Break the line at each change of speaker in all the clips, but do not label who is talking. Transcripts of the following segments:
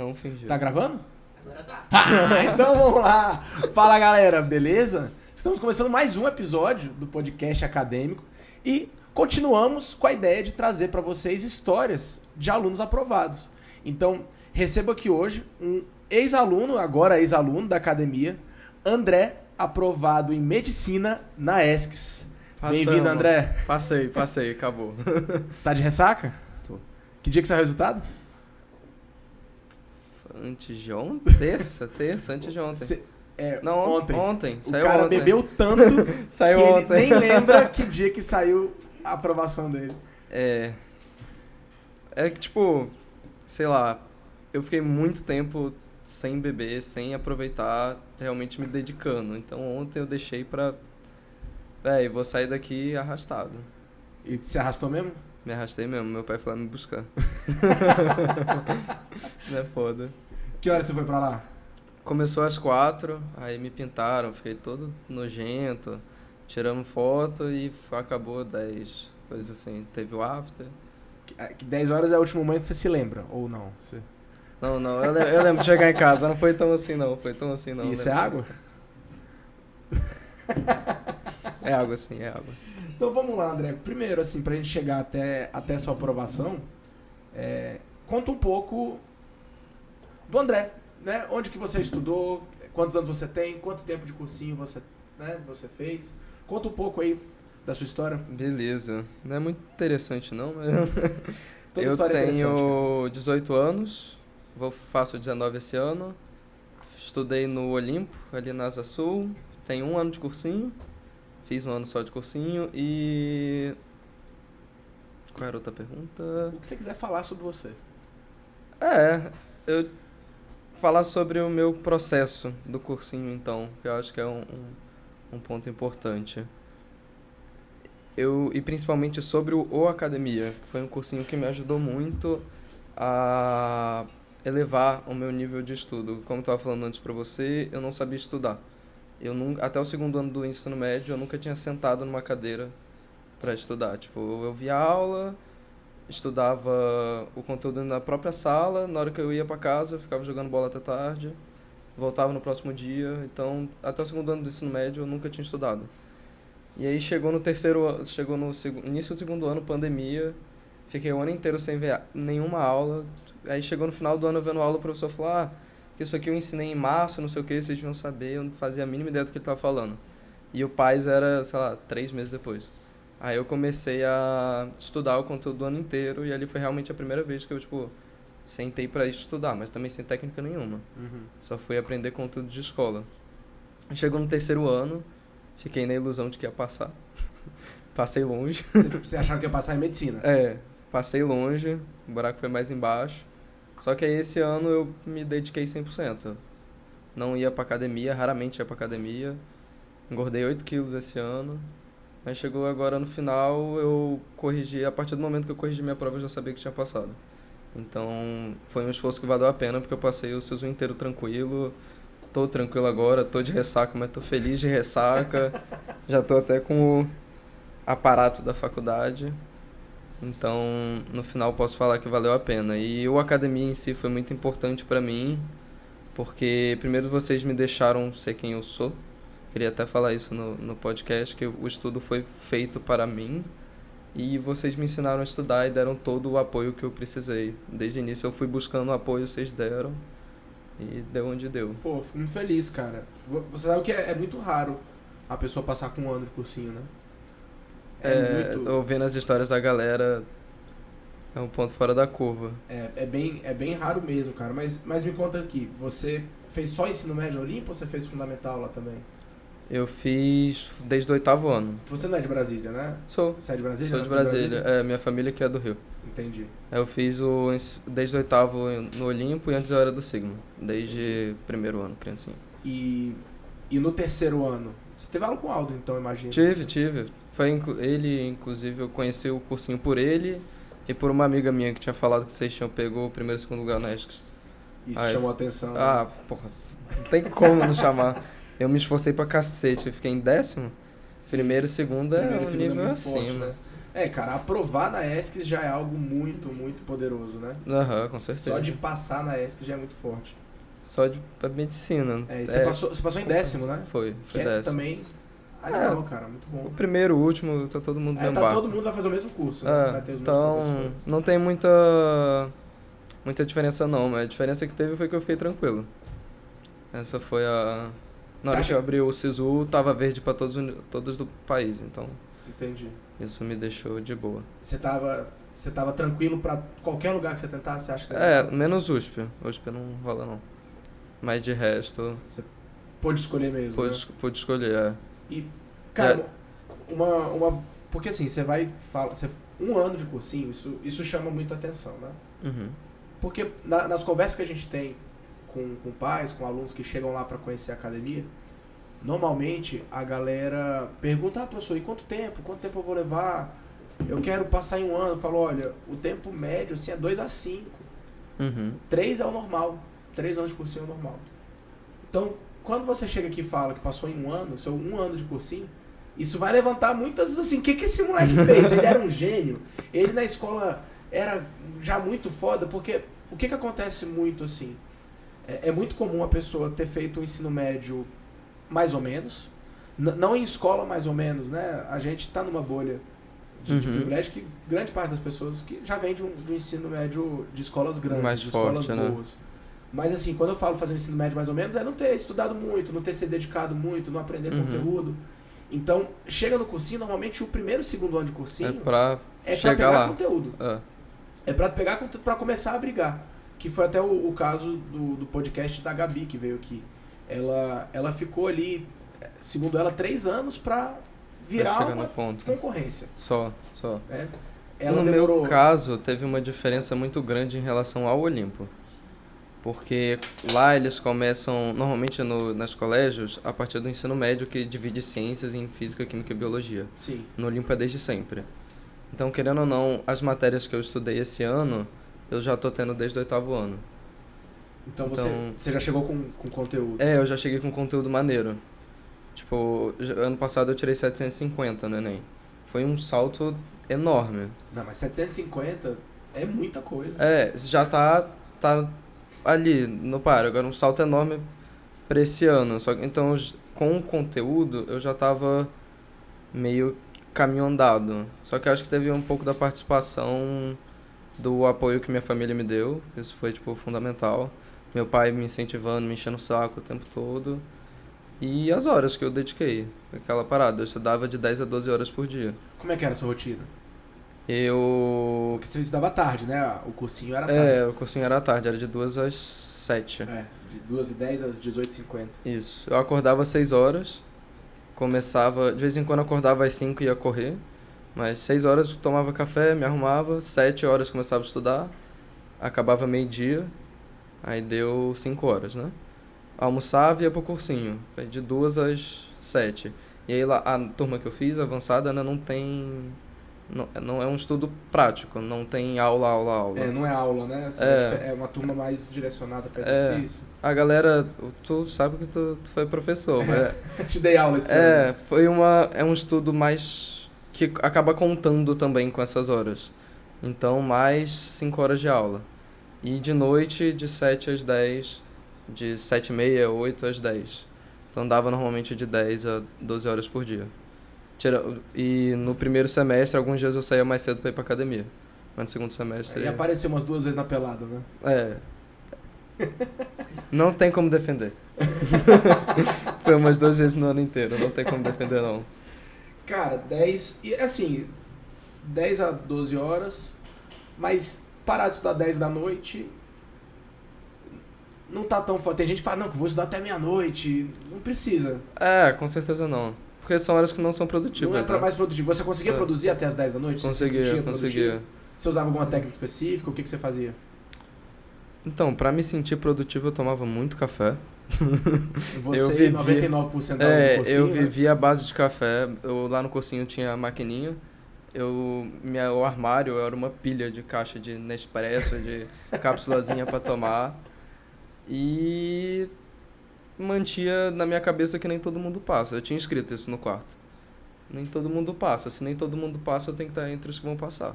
Não fingiu.
Tá gravando?
Agora tá.
Então vamos lá. Fala, galera, beleza? Estamos começando mais um episódio do podcast acadêmico e continuamos com a ideia de trazer para vocês histórias de alunos aprovados. Então, recebo aqui hoje um ex-aluno, agora ex-aluno da academia, André, aprovado em medicina na ESCS. Bem-vindo, André.
Passei, acabou.
Tá de ressaca?
Tô.
Que dia que saiu o resultado?
Antes de ontem? Terça, antes de ontem. Não, ontem.
O
Saiu
cara
ontem.
bebeu tanto
Saiu
que
ontem.
ele nem lembra que dia que saiu a aprovação dele.
É que, tipo, sei lá, eu fiquei muito tempo sem beber, sem aproveitar, realmente me dedicando. Então ontem eu deixei pra... vou sair daqui arrastado.
E se arrastou mesmo?
Me arrastei mesmo, meu pai foi lá me buscar. Não é foda.
Que hora você foi pra lá?
Começou às 4, aí me pintaram, fiquei todo nojento, tiramos foto e acabou 10, coisas assim. Teve o after.
Que 10 horas é o último momento que você se lembra, ou não? Você...
Não, eu lembro de chegar em casa, não foi tão assim não,
E isso é água?
É água sim, é água.
Então vamos lá, André. Primeiro, assim, pra gente chegar até sua aprovação, conta um pouco do André, né? Onde que você estudou, quantos anos você tem, quanto tempo de cursinho você fez. Conta um pouco aí da sua história.
Beleza. Não é muito interessante não, mas...
Toda
Eu
história é interessante,
tenho 18 anos, faço 19 esse ano, estudei no Olimpo, ali na Asa Sul, tenho 1 ano de cursinho, fiz 1 ano só de cursinho e... Qual era a outra pergunta?
O que você quiser falar sobre você.
Eu falar sobre o meu processo do cursinho então, que eu acho que é um ponto importante. E principalmente sobre o Academia, que foi um cursinho que me ajudou muito a elevar o meu nível de estudo. Como eu estava falando antes para você, eu não sabia estudar. Até o 2º ano do ensino médio, eu nunca tinha sentado numa cadeira para estudar. Tipo, eu via aula, estudava o conteúdo na própria sala, na hora que eu ia para casa, eu ficava jogando bola até tarde, voltava no próximo dia. Então, até o 2º ano do ensino médio, eu nunca tinha estudado. E aí chegou no início do 2º ano, pandemia, fiquei o ano inteiro sem ver nenhuma aula. Aí chegou no final do ano vendo aula, o professor falou, que isso aqui eu ensinei em março, não sei o que, vocês deviam saber, eu não fazia a mínima ideia do que ele estava falando. E o PAS era, 3 meses depois. Aí eu comecei a estudar o conteúdo do ano inteiro e ali foi realmente a primeira vez que eu, sentei para estudar, mas também sem técnica nenhuma. Só fui aprender conteúdo de escola. Chegou no 3º ano, fiquei na ilusão de que ia passar. Passei longe.
Você achava que ia passar em medicina?
Passei longe, o buraco foi mais embaixo. Só que aí esse ano eu me dediquei 100%. Não ia pra academia, raramente ia pra academia. Engordei 8 quilos esse ano. Mas chegou agora no final, eu corrigi. A partir do momento que eu corrigi minha prova, eu já sabia que tinha passado. Então foi um esforço que valeu a pena, porque eu passei o SISU inteiro tranquilo. Tô tranquilo agora, tô de ressaca, mas tô feliz de ressaca. Já tô até com o aparato da faculdade. Então, no final, posso falar que valeu a pena. E o academia em si foi muito importante pra mim, porque primeiro vocês me deixaram ser quem eu sou. Queria até falar isso no podcast, que o estudo foi feito para mim. E vocês me ensinaram a estudar e deram todo o apoio que eu precisei. Desde o início eu fui buscando o apoio, vocês deram. E deu onde deu.
Pô, fico muito feliz, cara. Você sabe que é muito raro a pessoa passar com 1 ano de cursinho, né?
Ouvindo as histórias da galera, é um ponto fora da curva.
É bem raro mesmo, cara. Mas me conta aqui, você fez só ensino médio Olimpo ou você fez fundamental lá também?
Eu fiz desde o 8º ano.
Você não é de Brasília, né?
Sou.
Você é de Brasília?
Sou de Brasília. Minha família que é do Rio.
Entendi.
Eu fiz desde o 8º no Olimpo e antes eu era do Sigma. Desde o 1º ano, criancinha.
E no 3º ano? Você teve aula com o Aldo, então, imagina.
Tive. Ele, inclusive, eu conheci o cursinho por ele e por uma amiga minha que tinha falado que vocês tinham pego o 1º e 2º lugar na ESCS.
Isso chamou a atenção.
Porra, não tem como não chamar. Eu me esforcei pra cacete, eu fiquei em 10º. Primeiro e segundo é um nível acima.
Forte, né? Cara, aprovar na ESC já é algo muito, muito poderoso, né?
Aham, com certeza.
Só de passar na ESC já é muito forte.
Só de pra medicina.
E você passou em 10º, né?
Foi
Que é
10º.
também animal, cara, muito bom.
O primeiro, o último, tá todo mundo no mesmo barco.
Todo mundo vai fazer o mesmo curso, né? Vai ter os mesmos
Então,
professores.
não tem muita diferença não, mas a diferença que teve foi que eu fiquei tranquilo. Essa foi a... Na hora que eu abri o SISU, tava verde pra todos do país, então
Entendi.
isso me deixou de boa.
Você tava tranquilo pra qualquer lugar que você tentasse, você acha que você
Menos USP. USP não rola não. Mas de resto,
Você pôde escolher mesmo, né?
pude escolher,
E, cara, porque assim, você vai falar... Um ano de cursinho, isso chama muita atenção, né?
Uhum.
Porque nas conversas que a gente tem com pais, com alunos que chegam lá para conhecer a academia, normalmente a galera pergunta, professor, e quanto tempo eu vou levar? Eu quero passar em um ano. Eu falo, olha, o tempo médio assim, é 2 a 5.
Uhum.
3 é o normal. 3 anos de cursinho é o normal. Então, quando você chega aqui e fala que passou em um ano, seu 1 ano de cursinho, isso vai levantar muitas, assim, o que esse moleque fez? Ele era um gênio, ele na escola era já muito foda, porque o que acontece muito, assim, é muito comum a pessoa ter feito o ensino médio mais ou menos, não em escola mais ou menos, né? A gente tá numa bolha de privilégio que grande parte das pessoas que já vem do ensino médio de escolas grandes,
Mais
de
forte,
escolas
né?
boas. Mas assim, quando eu falo fazer um ensino médio mais ou menos, é não ter estudado muito, não ter se dedicado muito, não aprender conteúdo. Então, chega no cursinho, normalmente o primeiro e segundo ano de cursinho
É pra chegar
pegar
lá.
conteúdo. É pra pegar pra começar a brigar. Que foi até o caso do podcast da Gabi, que veio aqui. Ela ficou ali, segundo ela, 3 anos pra virar uma concorrência.
Só.
Ela
No
demorou...
meu caso, teve uma diferença muito grande em relação ao Olimpo. Porque lá eles começam, normalmente nos colégios, a partir do ensino médio, que divide ciências em física, química e biologia.
Sim.
No Olimpo é desde sempre. Então, querendo ou não, as matérias que eu estudei esse ano, eu já tô tendo desde o 8º ano.
Então você já chegou com conteúdo.
Eu já cheguei com conteúdo maneiro. Tipo, ano passado eu tirei 750 no Enem. Foi um salto enorme.
Não, mas 750 é muita coisa.
Já tá ali no páreo. Agora um salto enorme pra esse ano. Então, com o conteúdo, eu já tava meio caminho andado. Só que eu acho que teve um pouco da participação do apoio que minha família me deu. Isso foi, tipo, fundamental. Meu pai me incentivando, me enchendo o saco o tempo todo. E as horas que eu dediquei. Aquela parada. Eu estudava de 10 a 12 horas por dia.
Como é que era a sua rotina?
Eu...
Porque você estudava tarde, né? O cursinho era tarde.
O cursinho era tarde. Era de 2 às 7.
De 2h10 às 18h50.
Isso. Eu acordava às 6 horas. Começava... De vez em quando eu acordava às 5 e ia correr. Mas 6 horas eu tomava café, me arrumava. 7 horas começava a estudar. Acabava meio-dia. Aí deu 5 horas, né? Almoçava e ia pro cursinho. Foi de 2 às 7. E aí lá, a turma que eu fiz, avançada, né, não tem... Não é um estudo prático, não tem aula.
Não é aula, né? É uma turma mais direcionada para exercício.
A galera, tu sabe que tu foi professor, né?
Te dei aula esse ano.
É um estudo mais que acaba contando também com essas horas. Então, mais 5 horas de aula. E de noite, de 7 às 10, de 7h30, 8 às 10. Então, dava normalmente de 10 a 12 horas por dia. E no primeiro semestre, alguns dias eu saía mais cedo pra ir pra academia. Mas no segundo semestre...
E apareceu umas 2 vezes na pelada, né?
Não tem como defender. Foi umas 2 vezes no ano inteiro, não tem como defender não.
Cara, 10... E assim, 10 a 12 horas, mas parar de estudar 10 da noite... Não tá tão foda. Tem gente que fala, não, que vou estudar até meia-noite. Não precisa.
Com certeza não. Porque são horas que não são produtivas.
Não é pra mais produtivo. Você conseguia produzir até as 10 da noite?
Conseguia.
Você usava alguma técnica específica? O que você fazia?
Então, pra me sentir produtivo, eu tomava muito café.
Você, 99% da hora do cursinho,
eu vivia à base de café. Lá no cursinho tinha a maquininha. O armário era uma pilha de caixa de Nespresso, de cápsulazinha pra tomar. E mantia na minha cabeça que nem todo mundo passa. Eu tinha escrito isso no quarto. nem todo mundo passa. Se nem todo mundo passa, eu tenho que estar entre os que vão passar.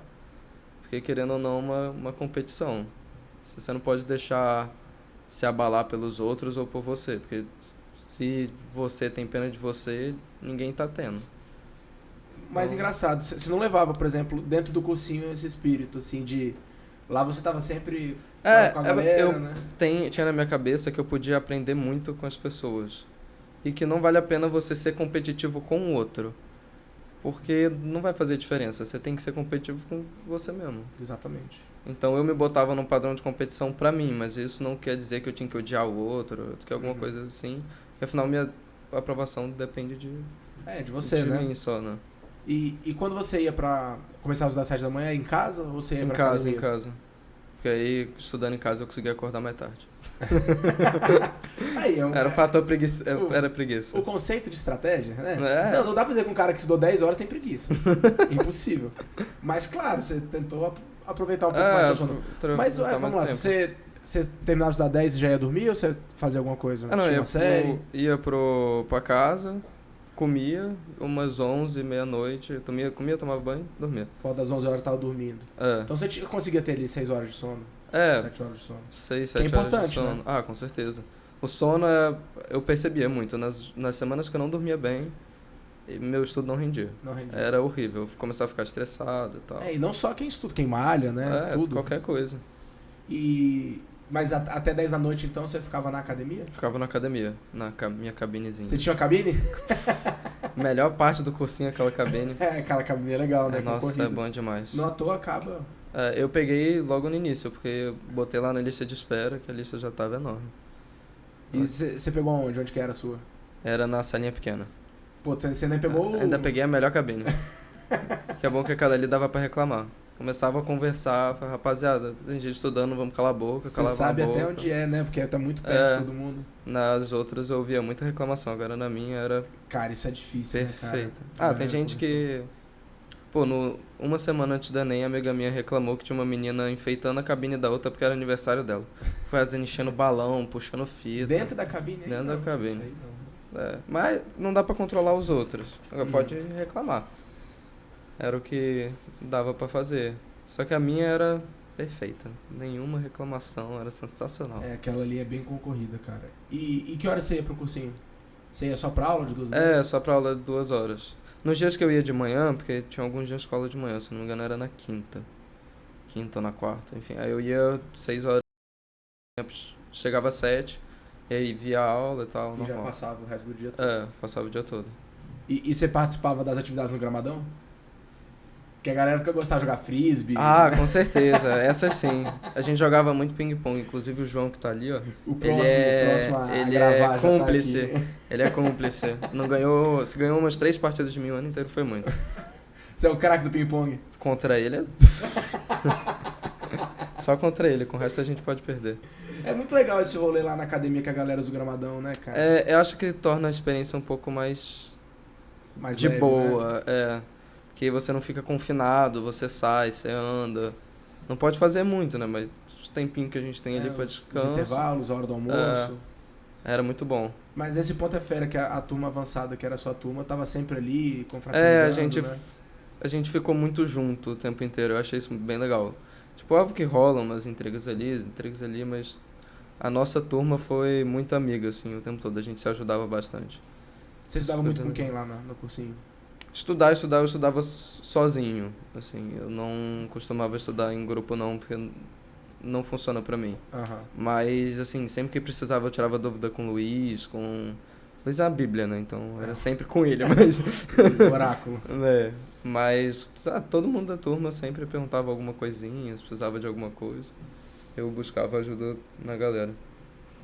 Porque, querendo ou não, uma competição. Você não pode deixar se abalar pelos outros ou por você. Porque se você tem pena de você, ninguém tá tendo.
Mas engraçado, você não levava, por exemplo, dentro do cursinho esse espírito, assim, de... Lá você tava sempre com a galera, né?
Tinha na minha cabeça que eu podia aprender muito com as pessoas. E que não vale a pena você ser competitivo com o outro. Porque não vai fazer diferença. Você tem que ser competitivo com você mesmo.
Exatamente.
Então eu me botava num padrão de competição pra mim, mas isso não quer dizer que eu tinha que odiar o outro, que alguma coisa assim. Porque afinal minha aprovação depende de
você,
de
né?
mim só, né?
E quando você ia pra começar a estudar às 7 da manhã, em casa ou você ia
Em
pra
casa,
academia?
em casa. Porque aí, estudando em casa, eu conseguia acordar mais tarde.
Aí,
Era um fator preguiça. Era preguiça.
O conceito de estratégia, né?
É.
Não dá pra dizer que um cara que estudou 10 horas tem preguiça. Impossível. Mas claro, você tentou aproveitar um pouco mais o seu sono. Mas vamos lá, se você terminava de estudar 10 e já ia dormir ou você fazia alguma coisa?
Não,
uma série?
ia pra casa, comia, umas 11, meia-noite, comia, tomava banho, dormia.
Pô, das 11 horas eu tava dormindo. Então você conseguia ter ali 6 horas de sono? 7 horas de sono?
6, 7
que é importante,
horas de sono.
né?
Ah, com certeza. O sono, eu percebia muito. Nas semanas que eu não dormia bem, meu estudo não rendia.
Não rendia.
Era horrível. Eu começava a ficar estressado e tal.
E não só quem estuda, quem malha, né? Tudo.
Qualquer coisa.
Mas até 10 da noite, então, você ficava na academia?
Ficava na academia, minha cabinezinha.
Você tinha uma cabine?
Melhor parte do cursinho é aquela cabine.
Aquela cabine é legal, né?
Nossa, é bom demais.
Não à toa acaba...
Eu peguei logo no início, porque eu botei lá na lista de espera, que a lista já tava enorme.
E você pegou aonde? Onde que era a sua?
Era na salinha pequena.
Pô, você nem pegou
Ainda peguei a melhor cabine. Que é bom que aquela ali dava pra reclamar. Começava a conversar, falava, rapaziada, tem gente estudando, vamos calar a boca,
calava a boca. Você sabe até onde é, né? Porque tá muito perto de todo mundo.
Nas outras eu ouvia muita reclamação, agora na minha era...
Cara, isso é difícil,
perfeito.
Né, cara?
Tem gente que... Pô, uma semana antes da ENEM, a amiga minha reclamou que tinha uma menina enfeitando a cabine da outra porque era aniversário dela. Fazendo, enchendo balão, puxando fita.
Dentro da cabine?
Dentro da cabine. Mas não dá pra controlar os outros. Agora pode reclamar. Era o que dava pra fazer. Só que a minha era perfeita. Nenhuma reclamação, era sensacional.
Aquela ali é bem concorrida, cara. E que hora você ia pro cursinho? Você ia só pra aula de 2 horas?
Só pra aula de 2 horas. Nos dias que eu ia de manhã, porque tinha alguns dias de escola de manhã, se não me engano era na quinta ou na quarta, enfim. Aí eu ia 6 horas, chegava às 7, e aí via a aula e tal.
E
normal.
já passava o resto do dia todo?
Passava o dia todo.
E você participava das atividades no Gramadão? Porque a galera nunca gostava de jogar frisbee.
Com certeza, essa sim. A gente jogava muito ping-pong, inclusive o João que tá ali, ó.
O próximo a
ele
gravar
é cúmplice. Tá ele é cúmplice. Se ganhou umas 3 partidas de mim o ano inteiro, foi muito.
Você é o craque do ping-pong?
Contra ele Só contra ele, com o resto a gente pode perder.
É muito legal esse rolê lá na academia que a galera usa o Gramadão, né, cara?
Eu acho que torna a experiência um pouco mais de
leve,
boa,
né?
Porque você não fica confinado, você sai, você anda. Não pode fazer muito, né? Mas os tempinhos que a gente tem ali pra descanso.
Os intervalos, a hora do almoço.
Era muito bom.
Mas nesse ponto é fera que a turma avançada, que era a sua turma, tava sempre ali, confraternizando, né?
A gente ficou muito junto o tempo inteiro. Eu achei isso bem legal. Tipo, óbvio que rolam umas intrigas ali, mas a nossa turma foi muito amiga, assim, o tempo todo. A gente se ajudava bastante.
Você estudava muito com quem lá no cursinho?
Eu estudava sozinho, assim, eu não costumava estudar em grupo não, porque não funciona pra mim. Mas, assim, sempre que precisava eu tirava dúvida com o Luiz, Luiz é a Bíblia, né, então era sempre com ele, mas...
Oráculo.
Mas todo mundo da turma sempre perguntava alguma coisinha, se precisava de alguma coisa, eu buscava ajuda na galera.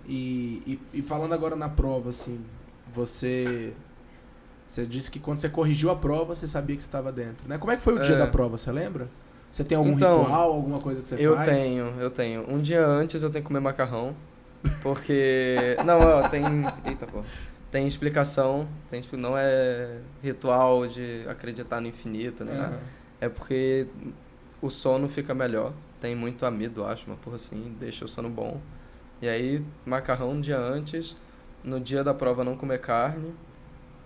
E falando agora na prova, assim, você disse que quando você corrigiu a prova, você sabia que você estava dentro, né? Como é que foi o dia da prova, você lembra? Você tem algum ritual, alguma coisa que você faz?
Eu tenho. Um dia antes eu tenho que comer macarrão, porque... Eita, pô. Tem explicação, não é ritual de acreditar no infinito, né? É porque o sono fica melhor, tem muito amido, acho, uma porra assim, deixa o sono bom. E aí, macarrão um dia antes, no dia da prova não comer carne,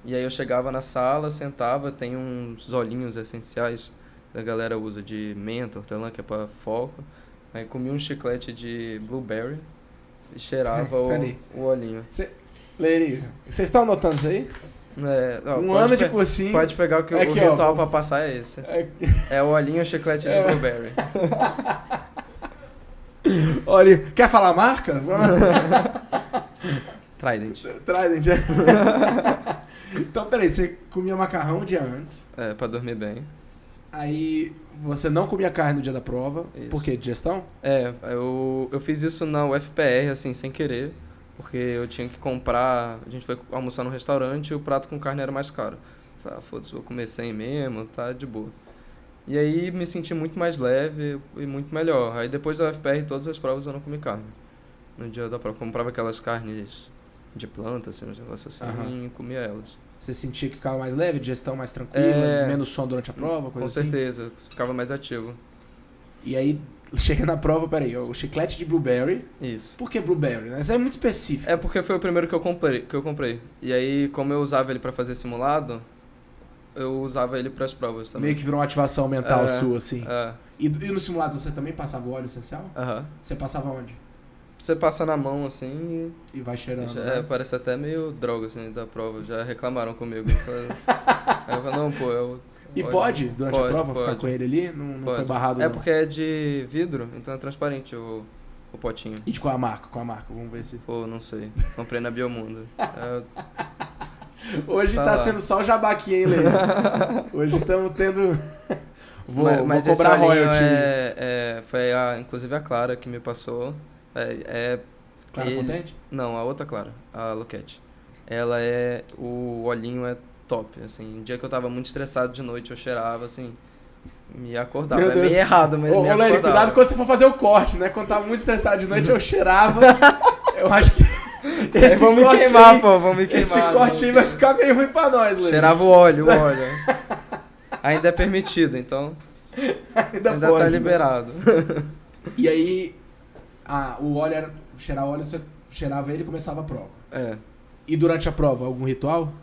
E aí eu chegava na sala, sentava, tem uns olhinhos essenciais que a galera usa de menta, hortelã, que é pra foco. Aí comia um chiclete de blueberry e cheirava o olhinho.
Leirinho, vocês estão anotando isso aí?
Um
ano de cursinho.
Pode pegar que
aqui,
o ritual pra passar é esse. É o olhinho e o chiclete de blueberry.
Olha, quer falar a marca?
Trident.
Trident, Então, peraí, você comia macarrão um dia antes.
Pra dormir bem.
Aí você não comia carne no dia da prova.
Isso.
Por quê? Digestão?
Eu fiz isso na UFPR, assim, sem querer. Porque eu tinha que comprar... A gente foi almoçar no restaurante e o prato com carne era mais caro. Falei, foda-se, vou comer sem mesmo, tá de boa. E aí me senti muito mais leve e muito melhor. Aí depois da UFPR, todas as provas eu não comi carne. No dia da prova, eu comprava aquelas carnes de planta, assim, uns negócios assim, e comia elas.
Você sentia que ficava mais leve, digestão mais tranquila, menos sono durante a prova, coisa assim?
Com certeza, ficava mais ativo.
E aí, chega na prova, peraí, o chiclete de blueberry.
Isso.
Por que blueberry, né? Isso é muito específico.
É porque foi o primeiro que eu comprei. E aí, como eu usava ele pra fazer simulado, eu usava ele pras provas também.
Meio que virou uma ativação mental sua, assim. E no simulado você também passava o óleo essencial?
Você
passava onde?
Você passa na mão, assim...
E vai cheirando, né?
Parece até meio droga, assim, da prova. Já reclamaram comigo. Aí eu falei, não, pô,
E pode, durante a prova, ficar com ele ali? Não foi barrado, não?
Porque é de vidro, então é transparente o potinho.
E de qual a marca? Vamos ver se...
Pô, não sei. Comprei na Biomundo.
Hoje tá sendo só o jabá aqui, hein, Lê? Hoje estamos tendo... Vou cobrar royalty.
Foi inclusive a Clara que me passou.
Clara Potente?
Não, a outra Clara, a Loquete. O olhinho é top, assim. Um dia que eu tava muito estressado de noite, eu cheirava, assim, me acordava.
Meu Deus.
Meio errado, mas me acordava.
Lê, cuidado quando você for fazer o corte, né? Quando tava muito estressado de noite, eu cheirava. Eu acho que...
Vão me queimar, pô, vão me queimar.
Esse corte aí vai ficar meio ruim pra nós, Lê.
Cheirava o óleo. Ainda é permitido, então... Ainda
pode,
tá liberado.
Né? E aí... o óleo cheirar óleo, você cheirava ele e começava a prova. E durante a prova, algum ritual?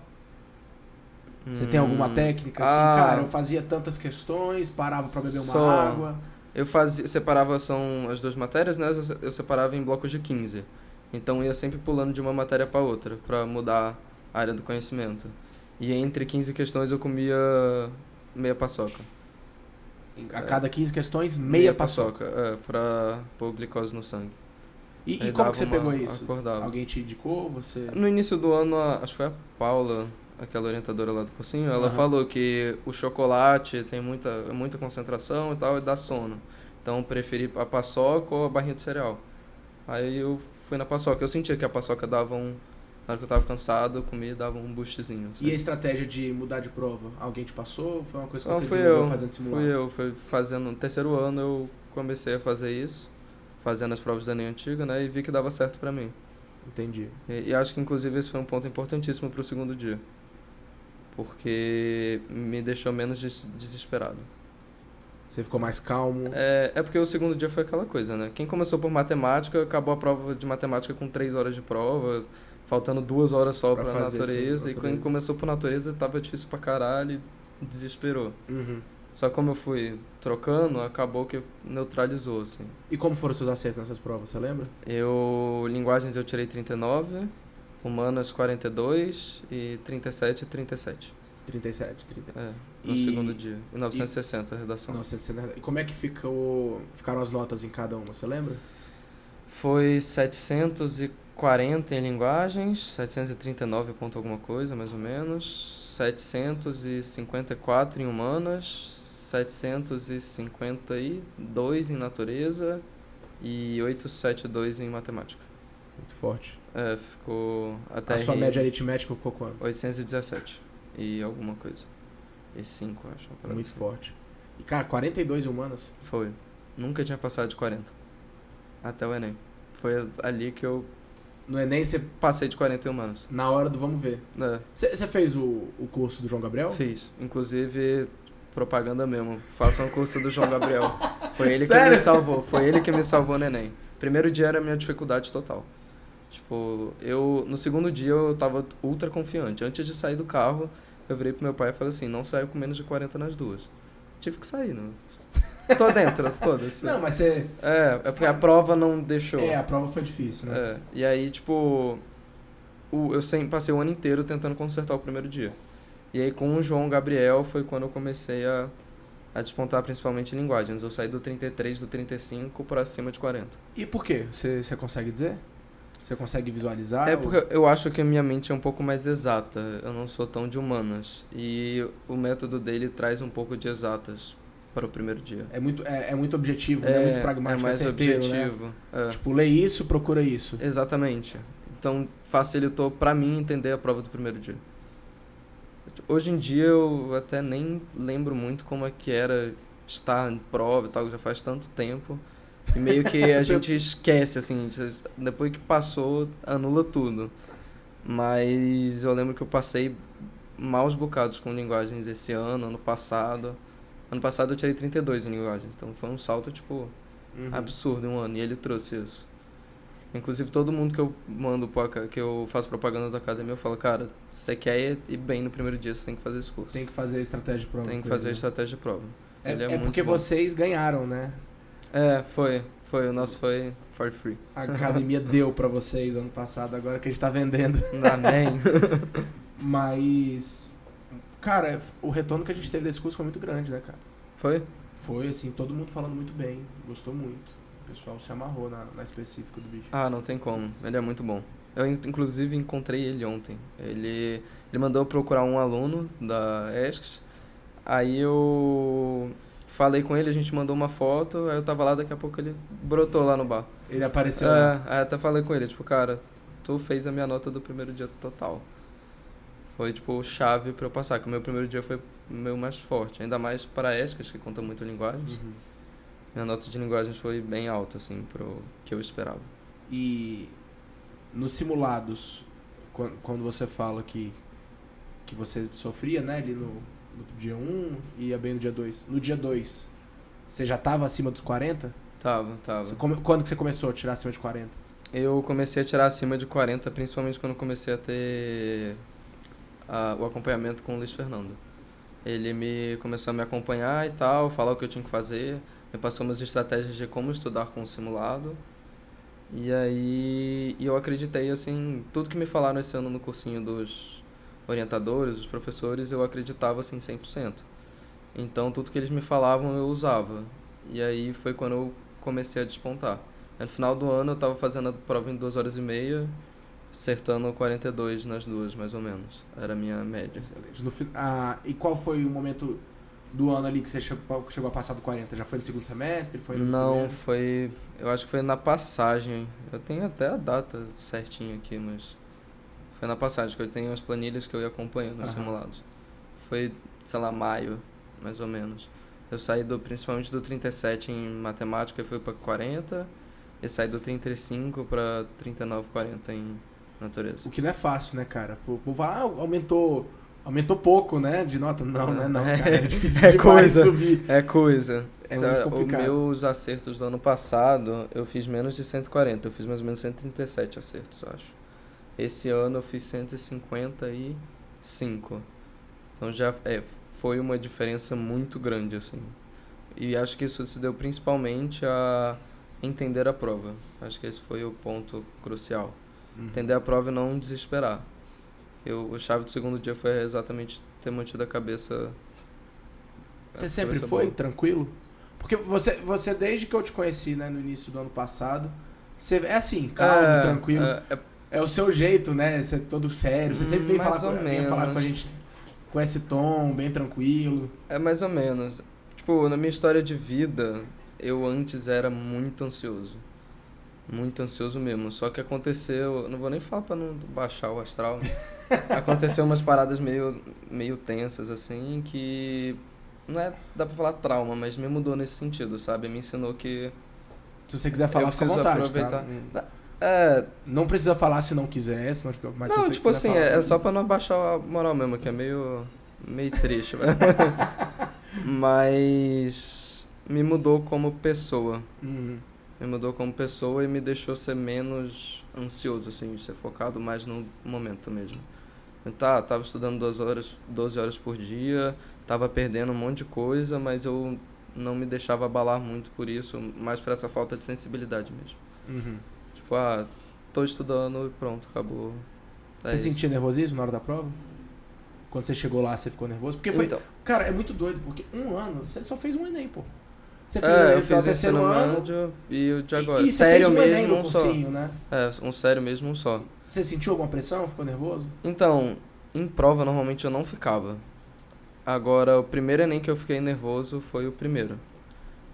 Você tem alguma técnica? Assim, cara, eu fazia tantas questões, parava pra beber uma água.
Eu separava, são as duas matérias, né? Eu separava em blocos de 15. Então ia sempre pulando de uma matéria pra outra, pra mudar a área do conhecimento. E entre 15 questões eu comia meia paçoca.
A cada 15 questões, meia paçoca.
Pra pôr glicose no sangue.
E como que você pegou isso?
Acordava.
Alguém te indicou? Você...
No início do ano, acho que foi a Paula, aquela orientadora lá do cursinho, ela falou que o chocolate tem muita concentração e tal, e dá sono. Então eu preferi a paçoca ou a barrinha de cereal. Aí eu fui na paçoca. Eu sentia que a paçoca dava na hora que eu tava cansado, eu comia e dava um boostzinho. Sabe?
E a estratégia de mudar de prova? Alguém te passou? Foi uma coisa que você desenvolveu fazendo simulado?
Fui fazendo. No terceiro ano eu comecei a fazer isso, fazendo as provas da ENEM antiga, né? E vi que dava certo pra mim.
Entendi.
E acho que inclusive esse foi um ponto importantíssimo pro segundo dia. Porque me deixou menos desesperado.
Você ficou mais calmo?
É porque o segundo dia foi aquela coisa, né? Quem começou por matemática, acabou a prova de matemática com 3 horas de prova, faltando 2 horas só pra natureza. E quem começou por natureza, tava difícil pra caralho e desesperou. Só como eu fui trocando, acabou que neutralizou, assim.
E como foram os seus acertos nessas provas, você lembra?
Linguagens eu tirei 39, humanas 42 e 37 e 37.
37.
No segundo dia. E 960 a redação.
960. E como é que ficaram as notas em cada uma, você lembra?
Foi 740 em linguagens, 739 ponto alguma coisa, mais ou menos, 754 em humanas, 752 em natureza e 872 em matemática.
Muito forte.
Ficou até...
A sua média aritmética ficou quanto?
817 e alguma coisa. E 5, acho.
Muito forte. E, cara, 42 em humanas?
Foi. Nunca tinha passado de 40. Até o Enem. Foi ali que eu...
No Enem você...
Passei de 40 em humanos.
Na hora do vamos ver. Você fez o curso do João Gabriel?
Fiz. Inclusive, propaganda mesmo. Façam o curso do João Gabriel. Foi ele
Sério?
que me salvou. Foi ele que me salvou no Enem. Primeiro dia era a minha dificuldade total. Tipo, no segundo dia eu tava ultra confiante. Antes de sair do carro, eu virei pro meu pai e falei assim, não saio com menos de 40 nas duas. Tive que sair, não. Tô dentro, foda-se.
Não, mas você...
É porque a prova não deixou.
a prova foi difícil, né?
E aí, tipo, eu sempre passei o ano inteiro tentando consertar o primeiro dia. E aí com o João Gabriel foi quando eu comecei a despontar principalmente em linguagens. Eu saí do 33, do 35 para cima de 40.
E por quê? Você consegue dizer? Você consegue visualizar?
É porque eu acho que a minha mente é um pouco mais exata. Eu não sou tão de humanas. E o método dele traz um pouco de exatas para o primeiro dia.
É muito objetivo, né? Muito pragmático.
É mais
certeiro,
objetivo.
Né? Tipo, lê isso, procura isso.
Exatamente. Então facilitou para mim entender a prova do primeiro dia. Hoje em dia eu até nem lembro muito como é que era estar em prova e tal, já faz tanto tempo. E meio que a gente esquece, assim, depois que passou, anula tudo. Mas eu lembro que eu passei maus bocados com linguagens esse ano passado. Ano passado eu tirei 32 em linguagens, então foi um salto, tipo, absurdo em um ano, e ele trouxe isso. Inclusive, todo mundo que eu mando, que eu faço propaganda da academia, eu falo, cara, você quer ir bem no primeiro dia, você tem que fazer esse curso.
Tem que fazer a estratégia de prova.
Tem que fazer a estratégia de prova.
É porque
bom.
vocês ganharam, né?
Foi. O nosso foi for free.
A academia deu pra vocês ano passado, agora que a gente tá vendendo.
Amém.
Mas, cara, o retorno que a gente teve desse curso foi muito grande, né, cara?
Foi?
Foi, assim, todo mundo falando muito bem, gostou muito. O pessoal se amarrou na específica do bicho.
Ah, não tem como. Ele é muito bom. Eu, inclusive, encontrei ele ontem. Ele mandou eu procurar um aluno da ESCS. Aí eu falei com ele, a gente mandou uma foto, aí eu tava lá, daqui a pouco ele brotou lá no bar.
Ele apareceu lá.
Aí até falei com ele, tipo, cara, tu fez a minha nota do primeiro dia total. Foi, tipo, chave pra eu passar, que o meu primeiro dia foi o meu mais forte. Ainda mais para a ESCS, que conta muito linguagens. Minha nota de linguagens foi bem alta, assim, pro que eu esperava.
E nos simulados, quando você fala que você sofria, né, ali no dia 1 e ia bem no dia 2. No dia 2, você já tava acima dos 40?
Tava.
Quando que você começou a tirar acima de 40?
Eu comecei a tirar acima de 40, principalmente quando comecei a ter o acompanhamento com o Luiz Fernando. Ele começou a me acompanhar e tal, falar o que eu tinha que fazer, me passou umas estratégias de como estudar com o simulado. E aí eu acreditei, assim, tudo que me falaram esse ano no cursinho dos orientadores, dos professores, eu acreditava, assim, 100%. Então, tudo que eles me falavam, eu usava. E aí foi quando eu comecei a despontar. No final do ano, eu estava fazendo a prova em 2 horas e meia, acertando 42 nas duas, mais ou menos. Era a minha média.
Excelente. E qual foi o momento do ano ali que você chegou a passar do 40? Já foi no segundo semestre?
Não, foi... Eu acho que foi na passagem. Eu tenho até a data certinha aqui, mas... Foi na passagem, que eu tenho as planilhas que eu ia acompanhando nos simulados. Foi, sei lá, maio, mais ou menos. Eu saí principalmente do 37 em matemática e fui para 40. E saí do 35 para 39, 40 em natureza.
O que não é fácil, né, cara? O povo aumentou pouco, né, de nota. Não, cara. É difícil demais subir.
É coisa.
É muito complicado.
Os meus acertos do ano passado, eu fiz menos de 140. Eu fiz mais ou menos 137 acertos, eu acho. Esse ano eu fiz 155. Então já foi uma diferença muito grande, assim. E acho que isso se deu principalmente a entender a prova. Acho que esse foi o ponto crucial. Entender a prova e não desesperar. O chave do segundo dia foi exatamente ter mantido a cabeça...
Você sempre foi tranquilo? Porque você, desde que eu te conheci, né, no início do ano passado, você é assim, calmo, tranquilo. É o seu jeito, né? Você é todo sério. Você sempre vem falar com a gente com esse tom, bem tranquilo.
É mais ou menos. Tipo, na minha história de vida, eu antes era muito ansioso. Muito ansioso mesmo. Só que aconteceu... Não vou nem falar pra não baixar o astral. Aconteceu umas paradas meio tensas, assim, que... Não dá pra falar trauma, mas me mudou nesse sentido, sabe? Me ensinou que...
Se você quiser falar, fica à vontade, aproveitar. Tá? Não precisa falar se não quiser, senão fica mais.
Não, tipo assim, é só pra não abaixar a moral mesmo, que é meio triste. Mas me mudou como pessoa. Me mudou como pessoa e me deixou ser menos ansioso, assim, ser focado mais no momento mesmo. Tava estudando 12 horas por dia, tava perdendo um monte de coisa, mas eu não me deixava abalar muito por isso, mais por essa falta de sensibilidade mesmo.
Uhum.
Tipo, tô estudando e pronto, acabou.
Você sentia nervosismo na hora da prova? Quando você chegou lá, você ficou nervoso? Porque foi...
Então,
Cara, é muito doido, porque um ano, você só fez um Enem, pô. Você fez
eu
o
fiz o
terceiro
ensino
ano
médio e o de agora.
e você
Sério
fez um Enem
mesmo,
no
um só.
cursinho, né?
Um sério mesmo, um só.
Você sentiu alguma pressão? Ficou nervoso?
Então, em prova, normalmente eu não ficava. Agora, o primeiro Enem que eu fiquei nervoso foi o primeiro.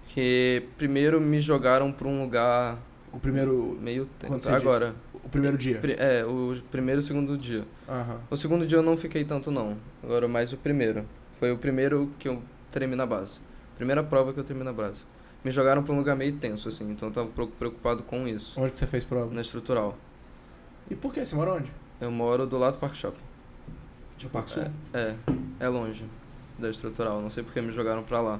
Que primeiro me jogaram pra um lugar
O primeiro...
meio tempo.
Quando você
Agora,
O primeiro dia?
o primeiro e o segundo dia.
Aham.
O segundo dia eu não fiquei tanto não. Agora, mais o primeiro. Foi o primeiro que eu tremi na base. Primeira prova que eu tremi na base. Me jogaram pra um lugar meio tenso, assim. Então eu tava preocupado com isso.
Onde que você fez prova?
Na estrutural.
E por quê? Você mora onde?
Eu moro do lado do Parque Shopping.
No Parque Sul?
É longe da estrutural. Não sei porque me jogaram pra lá.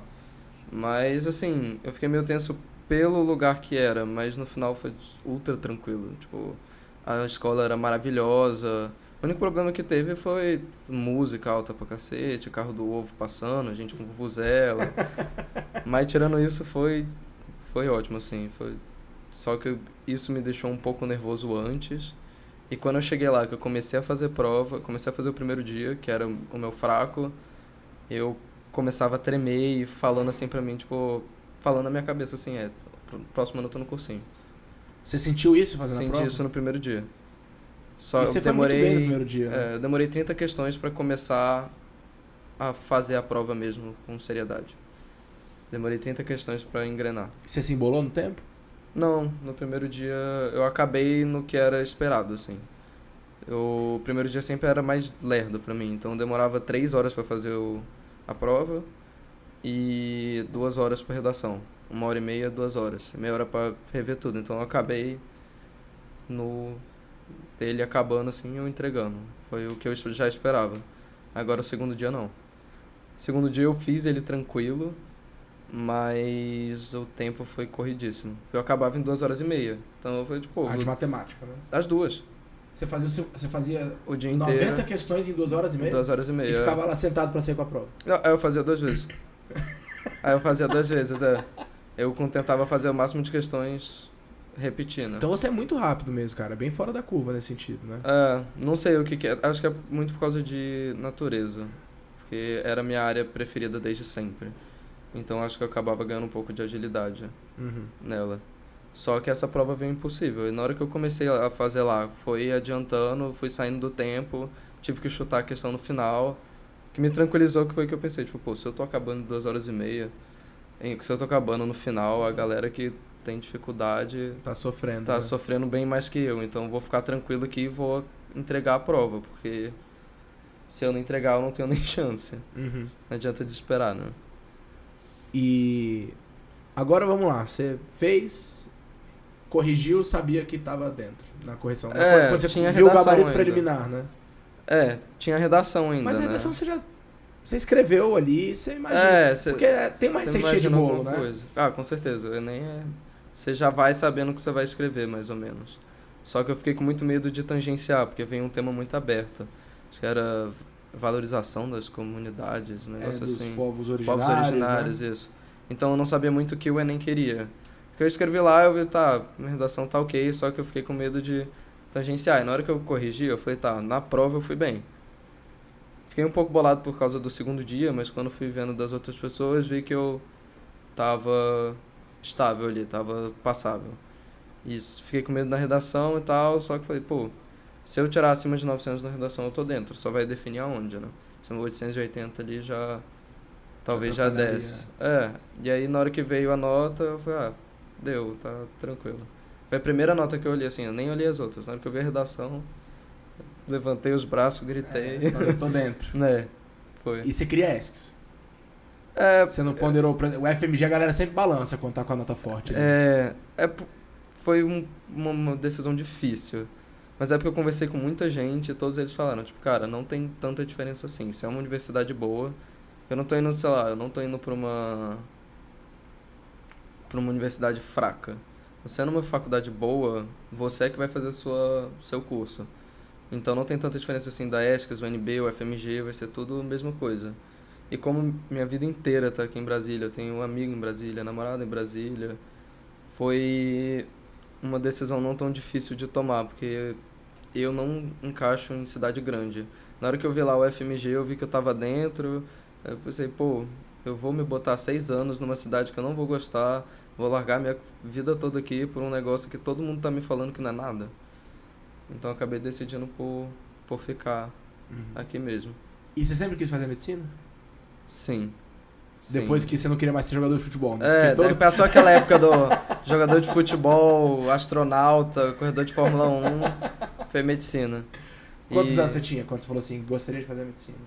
Mas, assim, eu fiquei meio tenso pelo lugar que era, mas no final foi ultra tranquilo. Tipo, a escola era maravilhosa. O único problema que teve foi música alta pra cacete, carro do ovo passando, gente com vuvuzela. Mas tirando isso foi ótimo, assim. Só que isso me deixou um pouco nervoso antes. E quando eu cheguei lá, que eu comecei a fazer prova, comecei a fazer o primeiro dia, que era o meu fraco, eu começava a tremer e falando assim pra mim, tipo, falando na minha cabeça assim, próximo ano eu tô no cursinho.
Você sentiu isso fazendo a prova?
Senti isso no primeiro dia. Só
E você
eu
foi muito
demorei,
bem no primeiro dia, né?
eu demorei 30 questões pra começar a fazer a prova mesmo, com seriedade. Demorei 30 questões pra engrenar.
Você se embolou no tempo?
Não, no primeiro dia eu acabei no que era esperado, assim. O primeiro dia sempre era mais lerdo pra mim, então demorava 3 horas pra fazer a prova e 2 horas pra redação. 1h30, 2 horas. Meia hora pra rever tudo. Então eu acabei dele acabando assim, eu entregando. Foi o que eu já esperava. Agora o segundo dia não. Segundo dia eu fiz ele tranquilo, mas o tempo foi corridíssimo. Eu acabava em 2h30. Então foi tipo...
De matemática, né?
As duas.
Você fazia
O dia
90
inteiro.
questões em 2h30?
2h30.
E ficava lá sentado pra sair com a prova?
Não, aí eu fazia 2 vezes. Eu tentava fazer o máximo de questões repetindo.
Então você é muito rápido mesmo, cara. Bem fora da curva nesse sentido, né?
Não sei o que é. Acho que é muito por causa de natureza. Porque era a minha área preferida desde sempre. Então acho que eu acabava ganhando um pouco de agilidade nela. Só que essa prova veio impossível. E na hora que eu comecei a fazer lá, foi adiantando, fui saindo do tempo, tive que chutar a questão no final. O que me tranquilizou que foi que eu pensei, tipo, pô, se eu tô acabando em 2h30, se eu tô acabando no final, a galera que tem dificuldade
Tá sofrendo.
tá
né?
sofrendo bem mais que eu. Então eu vou ficar tranquilo aqui e vou entregar a prova, porque se eu não entregar eu não tenho nem chance.
Uhum.
Não adianta desesperar, né?
E agora vamos lá. Você fez, corrigiu, sabia que tava dentro na correção. Quando você
tinha
viu o
redação
gabarito
ainda.
preliminar, né?
Tinha redação ainda,
Mas a
né?
redação você escreveu ali, você imagina. Porque tem uma
Você
receitinha de
imagina
bolo,
alguma
né?
coisa. Com certeza. Você já vai sabendo o que você vai escrever, mais ou menos. Só que eu fiquei com muito medo de tangenciar, porque vem um tema muito aberto. Acho que era valorização das comunidades, um negócio
Dos
assim.
povos originários.
Povos originários,
né?
isso. Então eu não sabia muito o que o Enem queria. Porque eu escrevi lá, eu vi, minha redação tá ok, só que eu fiquei com medo de tangenciar. E na hora que eu corrigi, eu falei, na prova eu fui bem. Fiquei um pouco bolado por causa do segundo dia, mas quando fui vendo das outras pessoas, vi que eu tava estável ali, tava passável. E fiquei com medo na redação e tal, só que falei, pô, se eu tirar acima de 900 na redação, eu tô dentro. Só vai definir aonde, né? Se é 880 ali, talvez já desce. E aí na hora que veio a nota, eu falei, deu, tá tranquilo. Foi a primeira nota que eu olhei, assim, eu nem olhei as outras. Na hora que eu vi a redação, levantei os braços, gritei.
Eu tô dentro.
Foi.
E você cria ESCs? Você não ponderou... O FMG a galera sempre balança quando tá com a nota forte. Né?
Foi uma decisão difícil. Mas é porque eu conversei com muita gente e todos eles falaram, tipo, cara, não tem tanta diferença assim. Se é uma universidade boa, eu não tô indo, sei lá, eu não tô indo pra uma universidade fraca. sendo uma faculdade boa, você é que vai fazer seu curso. Então não tem tanta diferença assim da ESCS, o UNB, o FMG, vai ser tudo a mesma coisa. E como minha vida inteira tá aqui em Brasília, eu tenho um amigo em Brasília, namorada em Brasília, foi uma decisão não tão difícil de tomar, porque eu não encaixo em cidade grande. Na hora que eu vi lá o FMG, eu vi que eu tava dentro, eu pensei, pô, eu vou me botar 6 anos numa cidade que eu não vou gostar, vou largar minha vida toda aqui por um negócio que todo mundo tá me falando que não é nada. Então eu acabei decidindo por ficar aqui mesmo.
E você sempre quis fazer medicina?
Sim.
Depois que você não queria mais ser jogador de futebol, né?
É, daí passou aquela época do jogador de futebol, astronauta, corredor de Fórmula 1, foi medicina.
Quantos anos você tinha quando você falou assim, gostaria de fazer medicina?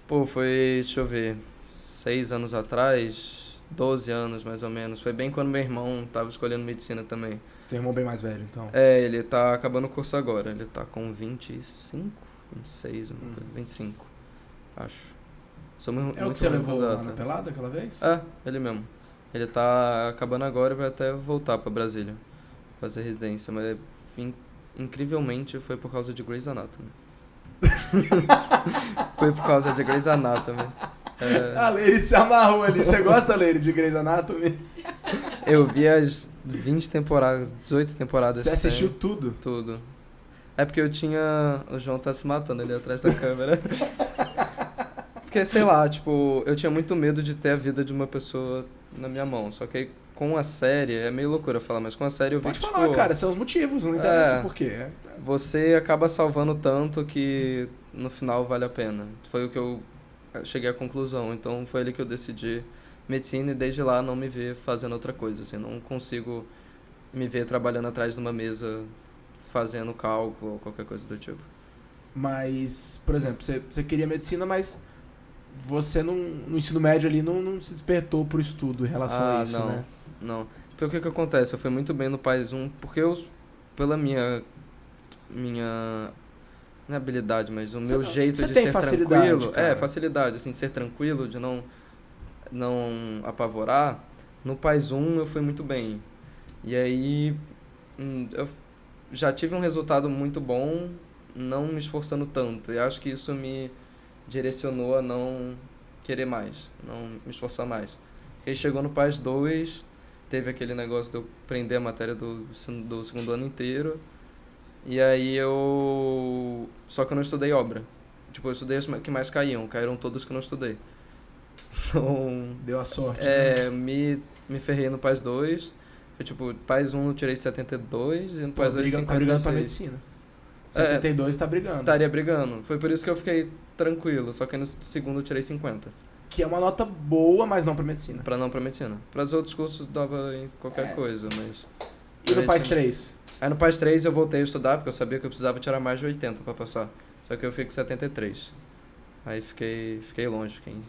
Pô, foi, deixa eu ver, 6 anos atrás, 12 anos mais ou menos. Foi bem quando meu irmão tava escolhendo medicina também.
Você tem um irmão bem mais velho, então?
É, ele tá acabando o curso agora, ele tá com 25, 26, 25, acho.
É o que você levou lá na pelada aquela vez?
É, ele mesmo. Ele tá acabando agora e vai até voltar pra Brasília fazer residência, mas incrivelmente foi por causa de Grey's Anatomy. Foi por causa de Grey's Anatomy.
A Leire se amarrou ali. Você gosta, Leire, de Grey's Anatomy?
Eu vi as 20 temporadas, 18 temporadas.
Você assistiu tudo?
Tudo. É porque eu tinha... O João tá se matando ali atrás da câmera. Porque, sei lá, tipo, eu tinha muito medo de ter a vida de uma pessoa na minha mão. Só que aí, com a série, é meio loucura eu falar, mas com a série eu vi
Pode
que,
falar,
tipo,
cara, são os motivos, não interessa por quê.
Você acaba salvando tanto que no final vale a pena. Foi o que eu cheguei à conclusão. Então foi ali que eu decidi medicina e desde lá não me ver fazendo outra coisa. Assim, não consigo me ver trabalhando atrás de uma mesa fazendo cálculo ou qualquer coisa do tipo.
Mas, por exemplo, você queria medicina, mas você no ensino médio ali não se despertou pro estudo em relação a isso, né?
Não. Porque o que acontece? Eu fui muito bem no PAS 1, porque eu, pela minha não é habilidade, mas o meu jeito de ser tranquilo, facilidade, assim, de ser tranquilo, de não apavorar, no PAS 1 eu fui muito bem. E aí eu já tive um resultado muito bom, não me esforçando tanto. E acho que isso me direcionou a não querer mais, não me esforçar mais. Porque aí chegou no PAS 2, teve aquele negócio de eu prender a matéria do segundo ano inteiro. E aí só que eu não estudei obra. Tipo, eu estudei as que mais caíram todos que eu não estudei. Então...
Deu a sorte,
né? Me ferrei no PAS 2. Foi tipo, PAS 1 eu tirei 72 e no PAS 2 56.
Tá brigando pra medicina. 72 tá brigando.
Estaria brigando. Foi por isso que eu fiquei tranquilo, só que no segundo eu tirei 50.
Que é uma nota boa, mas não pra medicina.
Não pra medicina. Para os outros cursos dava em qualquer coisa, mas...
E no PAS 3?
Aí no PAS 3 eu voltei a estudar, porque eu sabia que eu precisava tirar mais de 80 pra passar. Só que eu fiquei com 73. Aí fiquei longe, fiquei em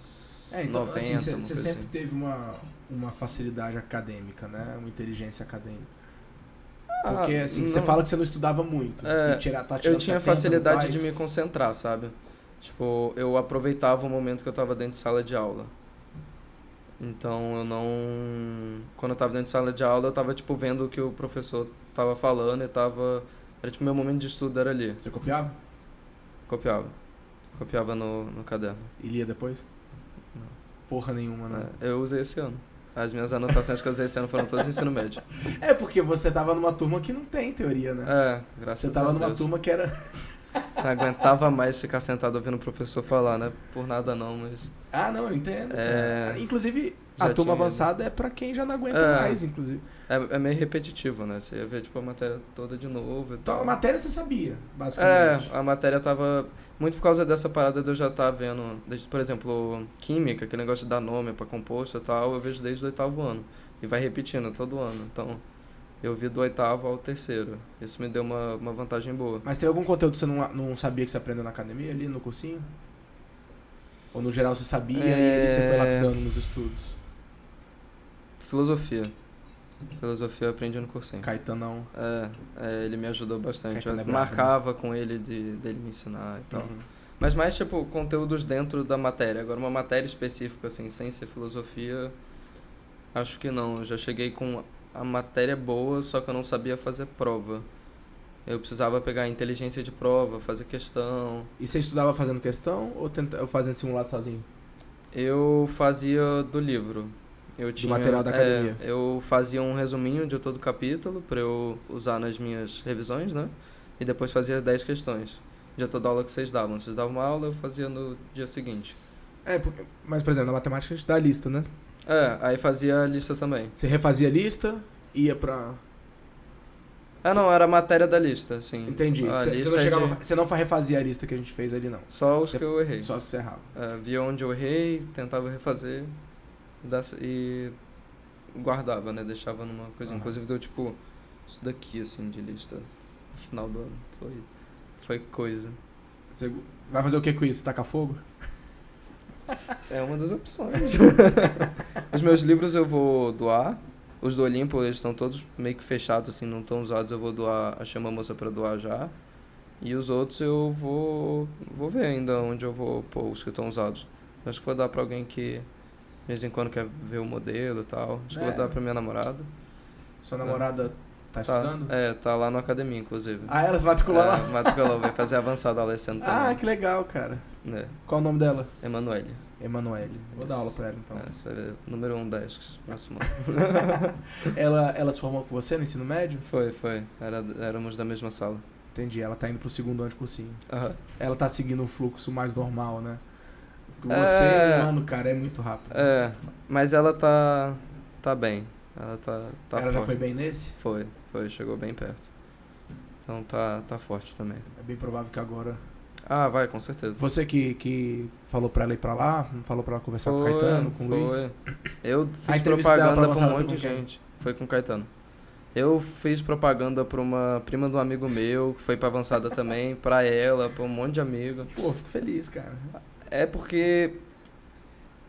então,
90,
assim, você sempre
assim.
teve uma facilidade acadêmica, né? Uma inteligência acadêmica. Porque, assim, você fala que você não estudava muito.
Eu tinha facilidade de me concentrar, sabe? Tipo, eu aproveitava o momento que eu tava dentro de sala de aula. Então, quando eu tava dentro de sala de aula, eu tava, tipo, vendo o que o professor tava falando e tava... Era, tipo, meu momento de estudo era ali.
Você copiava?
Copiava no caderno.
E lia depois?
Não.
Porra nenhuma, né?
Eu usei esse ano. As minhas anotações que eu usei esse ano foram todas no ensino médio.
É, porque você tava numa turma que não tem teoria, né?
Graças a Deus.
Você tava numa turma que era...
Não aguentava mais ficar sentado ouvindo o professor falar, né? Por nada não, mas...
não, eu entendo. Inclusive, a turma avançada é pra quem já não aguenta mais, inclusive.
É meio repetitivo, né? Você ia ver, tipo, a matéria toda de novo e
então,
tal.
a matéria você sabia, basicamente.
A matéria tava... Muito por causa dessa parada de eu já estar vendo... Por exemplo, química, aquele negócio de dar nome pra composto e tal, eu vejo desde o 8º ano. E vai repetindo todo ano. Então, eu vi do 8º ao 3º. Isso me deu uma vantagem boa.
Mas tem algum conteúdo que você não sabia que você aprendeu na academia, ali no cursinho? Ou no geral você sabia e você foi lapidando nos estudos?
Filosofia eu aprendi no cursinho.
Caetanão.
Ele me ajudou bastante.
Caetano
Eu
é bravo,
marcava com ele dele me ensinar e tal. Mas mais, tipo, conteúdos dentro da matéria. Agora, uma matéria específica, assim, sem ser filosofia, acho que não. Eu já cheguei com a matéria boa, só que eu não sabia fazer prova. Eu precisava pegar inteligência de prova, fazer questão.
E você estudava fazendo questão ou fazendo simulado sozinho?
Eu fazia do livro.
Do material da academia?
Eu fazia um resuminho de todo capítulo para eu usar nas minhas revisões, né? E depois fazia 10 questões de toda aula que vocês davam. Vocês davam uma aula, eu fazia no dia seguinte.
Mas, por exemplo, na matemática a gente dá a lista, né?
Aí fazia a lista também.
Você refazia a lista, ia pra...
Não, era a matéria da lista, sim.
Entendi. Você não refazia a lista que a gente fez ali, não?
Só os que eu errei.
Só os que você errava.
Via onde eu errei, tentava refazer e guardava, né? Deixava numa coisa. Inclusive deu tipo isso daqui, assim, de lista no final do ano. Foi coisa.
Você vai fazer o que com isso? Tacar fogo?
É uma das opções. Os meus livros eu vou doar. Os do Olimpo, eles estão todos meio que fechados, assim, não estão usados. Eu vou doar, achei uma moça pra doar já. E os outros eu vou ver ainda onde eu vou pôr os que estão usados. Acho que vou dar pra alguém que de vez em quando quer ver o modelo e tal. Acho que vou dar pra minha namorada.
Sua namorada tá estudando?
Tá lá na academia, inclusive.
Ela se matriculou lá?
Matriculou, vai fazer avançada aula esse ano também.
Que legal, cara. Qual o nome dela?
Emanuele.
Vou dar aula pra ela, então.
Você vai ver, número 1 da ESCS, próximo.
Ela se formou com você no ensino médio?
Foi. Éramos da mesma sala.
Entendi, ela tá indo pro segundo ano de cursinho. Ela tá seguindo um fluxo mais normal, né? Você, mano, cara, é muito rápido.
Mas ela tá bem. Ela tá
ela
forte.
Já foi bem nesse?
Foi, chegou bem perto. Então tá forte também.
É bem provável que agora...
vai, com certeza.
Você que falou pra ela ir pra lá, não falou pra ela conversar com o Caetano, com o Luiz?
Eu fiz propaganda pra um monte de gente. Foi com o Caetano. Eu fiz propaganda pra uma prima de um amigo meu, que foi pra avançada também, pra ela, pra um monte de amigo.
Pô, fico feliz, cara.
É porque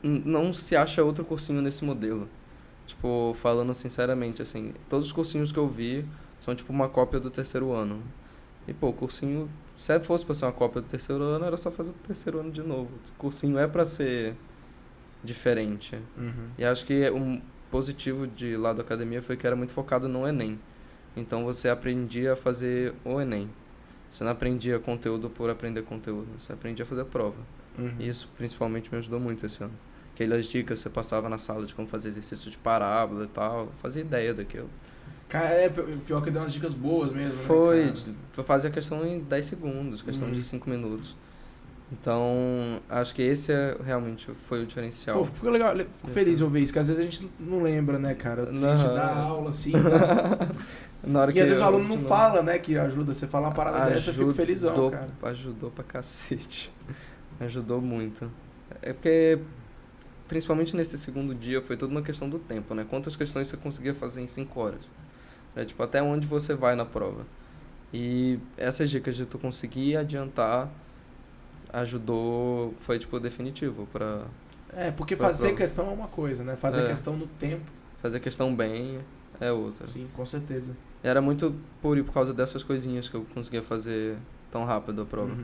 não se acha outro cursinho nesse modelo. Tipo, falando sinceramente, assim, todos os cursinhos que eu vi são tipo uma cópia do terceiro ano. E, pô, o cursinho, se fosse pra ser uma cópia do terceiro ano, era só fazer o terceiro ano de novo. O cursinho é pra ser diferente. E acho que um positivo de lá da academia foi que era muito focado no Enem. Então você aprendia a fazer o Enem. Você não aprendia conteúdo por aprender conteúdo. Você aprendia a fazer a prova. E isso principalmente me ajudou muito esse ano. Aquelas dicas que você passava na sala de como fazer exercício de parábola e tal. Eu fazia ideia daquilo.
Cara, pior que deu umas dicas boas mesmo.
Foi, né, eu fazia a questão em 10 segundos, questão de 5 minutos. Então, acho que esse realmente foi o diferencial.
Pô, fico legal, fico feliz de ouvir isso, que às vezes a gente não lembra, né, cara? A gente dá aula assim,
na hora
e às vezes o aluno não fala, né, que ajuda. Você fala uma parada dessa, eu fico felizão, cara.
Ajudou pra cacete. Ajudou muito. É porque, principalmente nesse segundo dia, foi toda uma questão do tempo, né? Quantas questões você conseguia fazer em 5 horas? Tipo, até onde você vai na prova. E essas dicas de tu conseguir adiantar ajudou, foi tipo definitivo pra...
porque fazer questão é uma coisa, né? Fazer questão no tempo.
Fazer questão bem é outra.
Sim, com certeza.
Era muito por causa dessas coisinhas que eu conseguia fazer tão rápido a prova.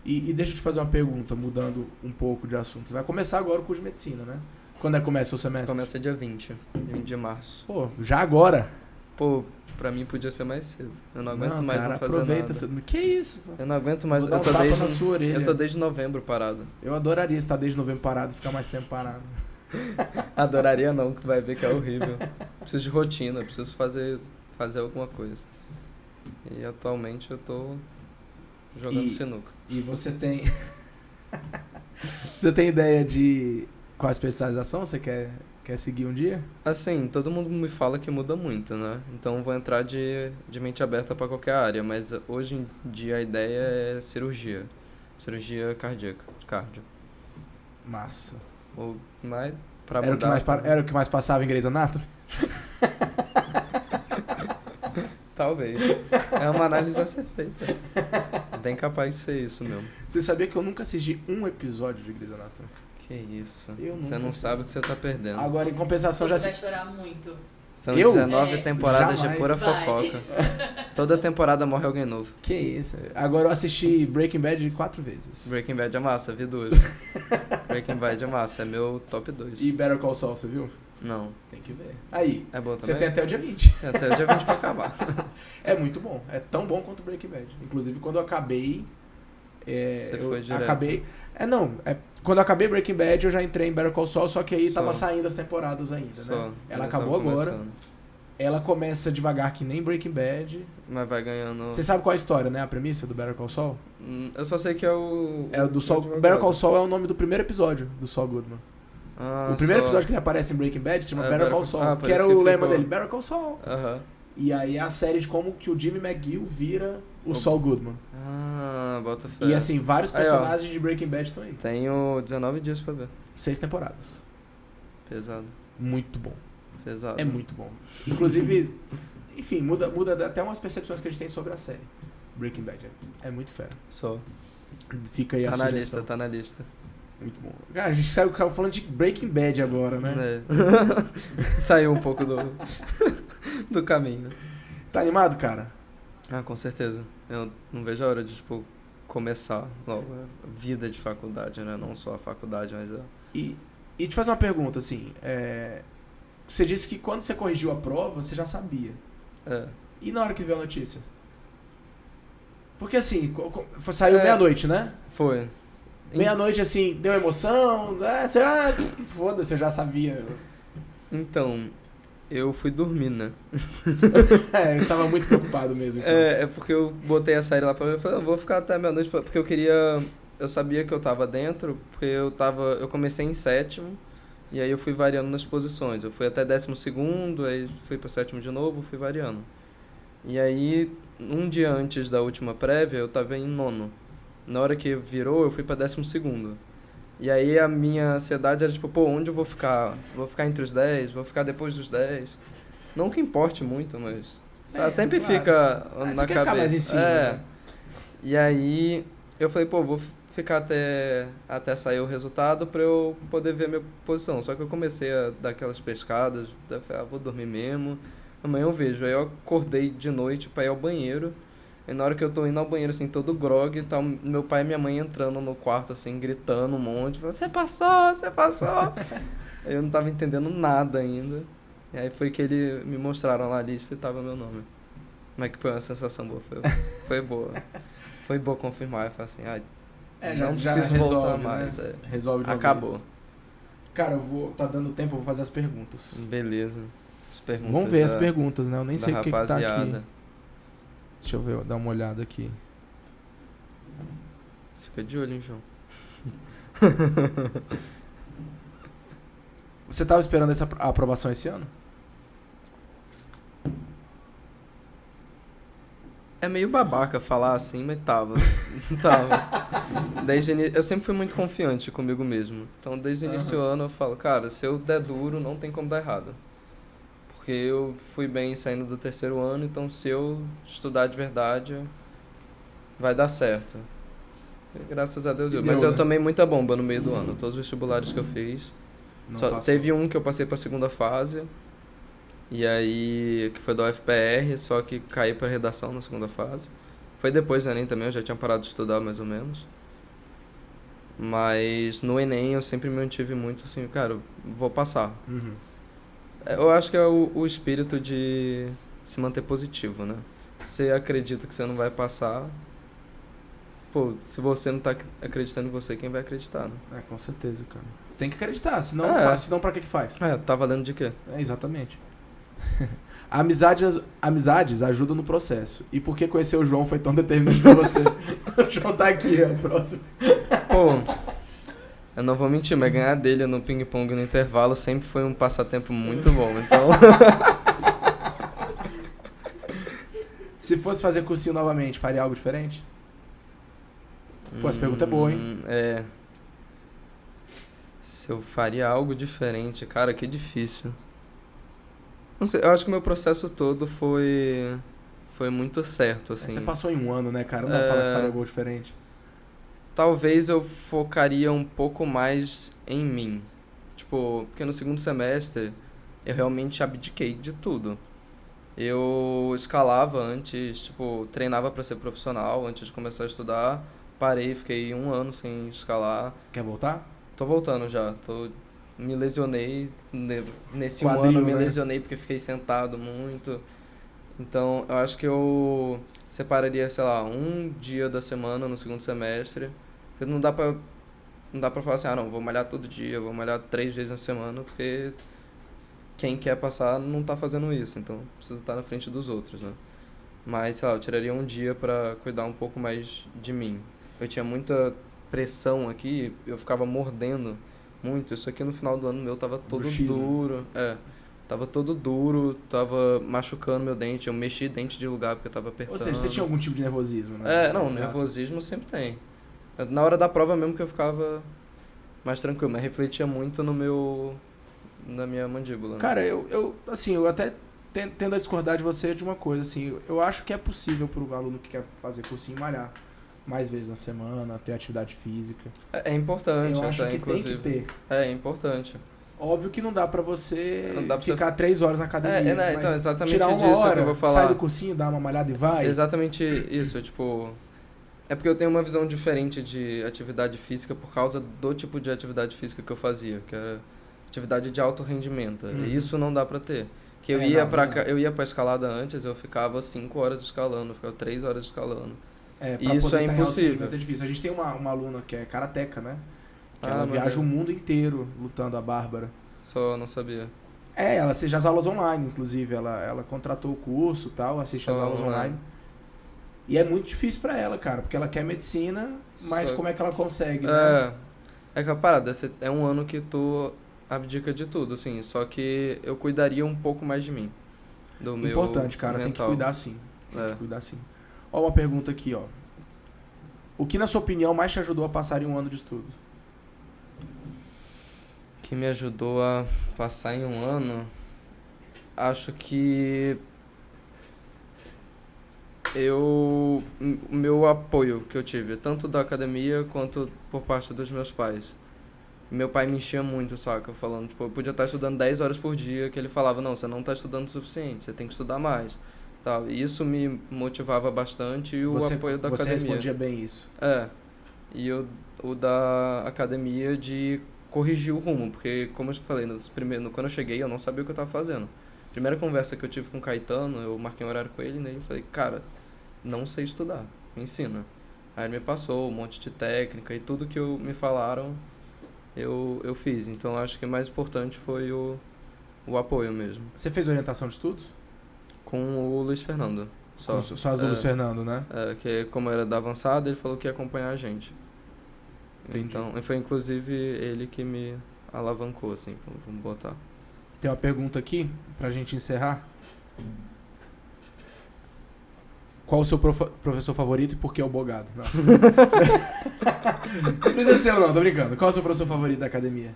E deixa eu te fazer uma pergunta, mudando um pouco de assunto. Você vai começar agora o curso de medicina, né? Quando é que começa o semestre?
Começa dia 20 de março.
Pô, já agora?
Pô, pra mim podia ser mais cedo. Eu não aguento mais não fazer
aproveita
nada.
Que isso?
Eu não aguento mais.
Vou dar um tapa na sua orelha.
Eu tô desde novembro parado.
Eu adoraria estar desde novembro parado e ficar mais tempo parado.
Adoraria não, que tu vai ver que é horrível. Preciso de rotina, preciso fazer alguma coisa. E atualmente eu tô jogando sinuca.
E você tem... Você tem ideia de qual especialização você quer seguir um dia?
Assim, todo mundo me fala que muda muito, né? Então vou entrar de mente aberta para qualquer área, mas hoje em dia a ideia é cirurgia. Cirurgia cardíaca, cardio.
Massa.
Mas pra
era
mudar...
Era o que mais passava em Grey's Anatomy?
Talvez. É uma análise a ser feita. Bem capaz de ser isso mesmo.
Você sabia que eu nunca assisti um episódio de Grey's Anatomy?
Que isso.
Você
não sabe o que você tá perdendo.
Agora, em compensação, já
vai chorar muito.
São
Eu?
19 temporadas
Jamais.
de pura
Vai.
fofoca. Toda temporada morre alguém novo.
Que isso. Agora eu assisti Breaking Bad 4 vezes.
Breaking Bad é massa, vi duas. Breaking Bad é massa, é meu top 2.
E Better Call Saul, você viu?
Não,
Tem que ver. Aí,
é bom
você
também?
tem até o dia 20.
Tem até o dia 20 pra acabar.
É muito bom. É tão bom quanto Breaking Bad. Inclusive, quando eu acabei...
Você
eu
foi direto.
acabei... Quando eu acabei Breaking Bad, eu já entrei em Better Call Saul, só que aí
Só.
tava saindo as temporadas ainda,
Só.
né? Ela
Ainda
acabou
tava
agora.
começando.
Ela começa devagar que nem Breaking Bad.
Mas vai ganhando...
Você sabe qual é a história, né? A premissa do Better Call Saul?
Eu só sei que é o...
É o do Saul...
advogado.
Better Call Saul é o nome do primeiro episódio do Saul Goodman.
Ah,
O primeiro
só.
episódio que ele aparece em Breaking Bad se chama
É,
Better Call Saul,
por
que era
isso
o
que
lema
ficou-
dele, Better Call Saul.
Aham.
E aí é a série de como que o Jimmy McGill vira o Saul Goodman.
Ah, bota fé.
E assim, vários
Aí, ó.
personagens de Breaking Bad estão aí.
Tenho 19 dias pra ver.
6 temporadas.
Pesado.
Muito bom.
Pesado.
É muito bom. Inclusive, enfim, muda até umas percepções que a gente tem sobre a série. Breaking Bad é muito fera.
Só.
Fica aí a
Tá na
sugestão.
lista, tá na lista.
Muito bom. Cara, a gente saiu falando de Breaking Bad agora, né?
É. Saiu um pouco do caminho.
Tá animado, cara?
Ah, com certeza. Eu não vejo a hora de, tipo, começar logo a vida de faculdade, né? Não só a faculdade, mas a...
E te fazer uma pergunta, assim. Você disse que quando você corrigiu a prova, você já sabia.
É.
E na hora que veio a notícia? Porque assim, saiu
É.
meia-noite, né?
Foi.
Meia-noite, assim, deu emoção. Foda-se, eu já sabia.
Então, eu fui dormir, né?
Eu tava muito preocupado mesmo. Então.
É porque eu botei a série lá pra ver. Eu falei, eu vou ficar até meia-noite, porque eu queria... Eu sabia que eu tava dentro, porque eu comecei em 7º, e aí eu fui variando nas posições. Eu fui até 12º, aí fui pro 7º de novo, fui variando. E aí, um dia antes da última prévia, eu tava em 9º. Na hora que virou, eu fui pra 12º. E aí a minha ansiedade era tipo, pô, onde eu vou ficar? Vou ficar entre os 10? Vou ficar depois dos 10? Não que importe muito, mas... sempre
claro.
fica
Você
na
quer
cabeça.
ficar mais em cima, né?
E aí eu falei, pô, vou ficar até sair o resultado pra eu poder ver a minha posição. Só que eu comecei a dar aquelas pescadas, daí eu falei, vou dormir mesmo, amanhã eu vejo. Aí eu acordei de noite pra ir ao banheiro, e na hora que eu tô indo ao banheiro, assim, todo grog, tá meu pai e minha mãe entrando no quarto, assim, gritando um monte, falando, você passou, você passou! Aí eu não tava entendendo nada ainda, e aí foi que eles me mostraram lá a lista e tava meu nome. Mas que foi uma sensação boa, foi boa. Foi boa confirmar, eu falei assim, não
já
preciso
resolve,
voltar
né?
mais.
Resolve de uma
Acabou.
vez. Cara, tá dando tempo, eu vou fazer as perguntas.
Beleza. As perguntas
Vamos ver as
da-
perguntas, né? Eu nem
da
sei o que tá aqui.
rapaziada.
Deixa eu ver, dar uma olhada aqui.
Fica de olho, hein, João.
Você tava esperando essa aprovação esse ano?
É meio babaca falar assim, mas tava. Eu sempre fui muito confiante comigo mesmo. Então, desde o início do ano, eu falo, cara, se eu der duro, não tem como dar errado. Porque eu fui bem saindo do 3º ano, então se eu estudar de verdade, vai dar certo. E, graças a Deus deu. Mas eu tomei muita bomba no meio do ano. Todos os vestibulares que eu fiz. Teve um que eu passei pra segunda fase. E aí, que foi da UFPR, só que caí pra redação na segunda fase. Foi depois do Enem também, eu já tinha parado de estudar mais ou menos. Mas no Enem eu sempre me mantive muito assim, cara, vou passar.
Uhum.
Eu acho que é o espírito de se manter positivo, né? Você acredita que você não vai passar, pô, se você não tá acreditando em você, quem vai acreditar, né?
Com certeza, cara. Tem que acreditar, senão, senão pra que faz?
Tá valendo de quê?
Exatamente. Amizades ajudam no processo. E por que conhecer o João foi tão determinante pra você? O João tá aqui, ó, próximo.
Pô, eu não vou mentir, mas ganhar dele no ping-pong no intervalo sempre foi um passatempo muito bom, então...
Se fosse fazer cursinho novamente, faria algo diferente? Pô, essa pergunta é boa, hein?
Se eu faria algo diferente, cara, que difícil. Não sei, eu acho que o meu processo todo foi muito certo, assim.
Você passou em um ano, né, cara? Não dá pra falar que faria algo diferente.
Talvez eu focaria um pouco mais em mim. Tipo, porque no segundo semestre eu realmente abdiquei de tudo. Eu escalava antes, tipo, treinava para ser profissional antes de começar a estudar. Parei, fiquei 1 ano sem escalar.
Quer voltar?
Tô voltando já, me lesionei, nesse
Quadril,
1 ano me
né?
lesionei porque fiquei sentado muito. Então, eu acho que eu separaria, sei lá, um dia da semana no segundo semestre. Porque não dá pra falar assim, não, vou malhar todo dia, vou malhar 3 vezes na semana, porque quem quer passar não tá fazendo isso, então precisa estar na frente dos outros, né? Mas, sei lá, eu tiraria um dia pra cuidar um pouco mais de mim. Eu tinha muita pressão aqui, eu ficava mordendo muito. Isso aqui no final do ano meu tava todo
Bruxismo.
duro. Tava todo duro, tava machucando meu dente. Eu mexi dente de lugar porque eu tava apertando.
Ou seja, você tinha algum tipo de nervosismo, né?
Não,
Exato.
nervosismo sempre tem. Na hora da prova mesmo que eu ficava mais tranquilo, mas refletia muito na minha mandíbula. Né?
Cara, eu até tendo a discordar de você de uma coisa, assim, eu acho que é possível pro aluno que quer fazer cursinho malhar mais vezes na semana, ter atividade física.
É importante,
Eu acho
até,
que
inclusive.
tem que ter.
É importante.
Óbvio que não dá pra você
Não dá pra
ficar 3 horas na academia,
né,
mas
então, exatamente
tirar uma
disso
hora,
que eu vou falar.
sai do cursinho, dá uma malhada e vai.
Exatamente isso, tipo... É porque eu tenho uma visão diferente de atividade física por causa do tipo de atividade física que eu fazia, que era atividade de alto rendimento. E isso não dá pra ter. Que eu eu ia pra escalada antes, eu ficava 5 horas escalando, eu ficava 3 horas escalando.
Pra
Isso
poder
é
tá em alto
impossível.
rendimento é difícil. A gente tem uma aluna que é karateca, né? Que
Ah,
ela viaja
maneiro.
o mundo inteiro lutando, a Bárbara.
Só não sabia.
Ela assiste as aulas online, inclusive. Ela contratou o curso e tal, assiste as
Só
aulas online. E é muito difícil pra ela, cara, porque ela quer medicina, mas
Só-
como é que ela consegue, né?
É que a parada, é 1 ano que tu abdica de tudo, assim, só que eu cuidaria um pouco mais de mim. Do meu
Importante, cara, tem que
mental.
cuidar sim. Tem
É.
que cuidar sim. Ó, uma pergunta aqui, ó. O que, na sua opinião, mais te ajudou a passar em 1 ano de estudo?
Que me ajudou a passar em 1 ano, acho que o meu apoio que eu tive, tanto da academia quanto por parte dos meus pais. Meu pai me enchia muito o saco, falando, tipo, eu podia estar estudando 10 horas por dia, que ele falava, não, você não está estudando o suficiente, você tem que estudar mais. Tal. E isso me motivava bastante e o apoio da
você
academia.
respondia bem isso.
E o da academia de corrigir o rumo, porque, como eu te falei, quando eu cheguei, eu não sabia o que eu estava fazendo. Primeira conversa que eu tive com o Caetano, eu marquei um horário com ele, né, e eu falei, cara, não sei estudar, me ensina. Aí ele me passou um monte de técnica e tudo que me falaram, eu fiz. Então, acho que o mais importante foi o apoio mesmo.
Você fez orientação de estudos?
Com o Luiz Fernando. Só
as do Luiz Fernando, né?
que como era da avançada, ele falou que ia acompanhar a gente.
Entendi.
Então, foi inclusive ele que me alavancou, assim, vamos botar.
Tem uma pergunta aqui, pra gente encerrar. Qual o seu professor favorito e por que é o Bogado? Não. Não precisa ser eu não, tô brincando. Qual é o seu professor favorito da academia?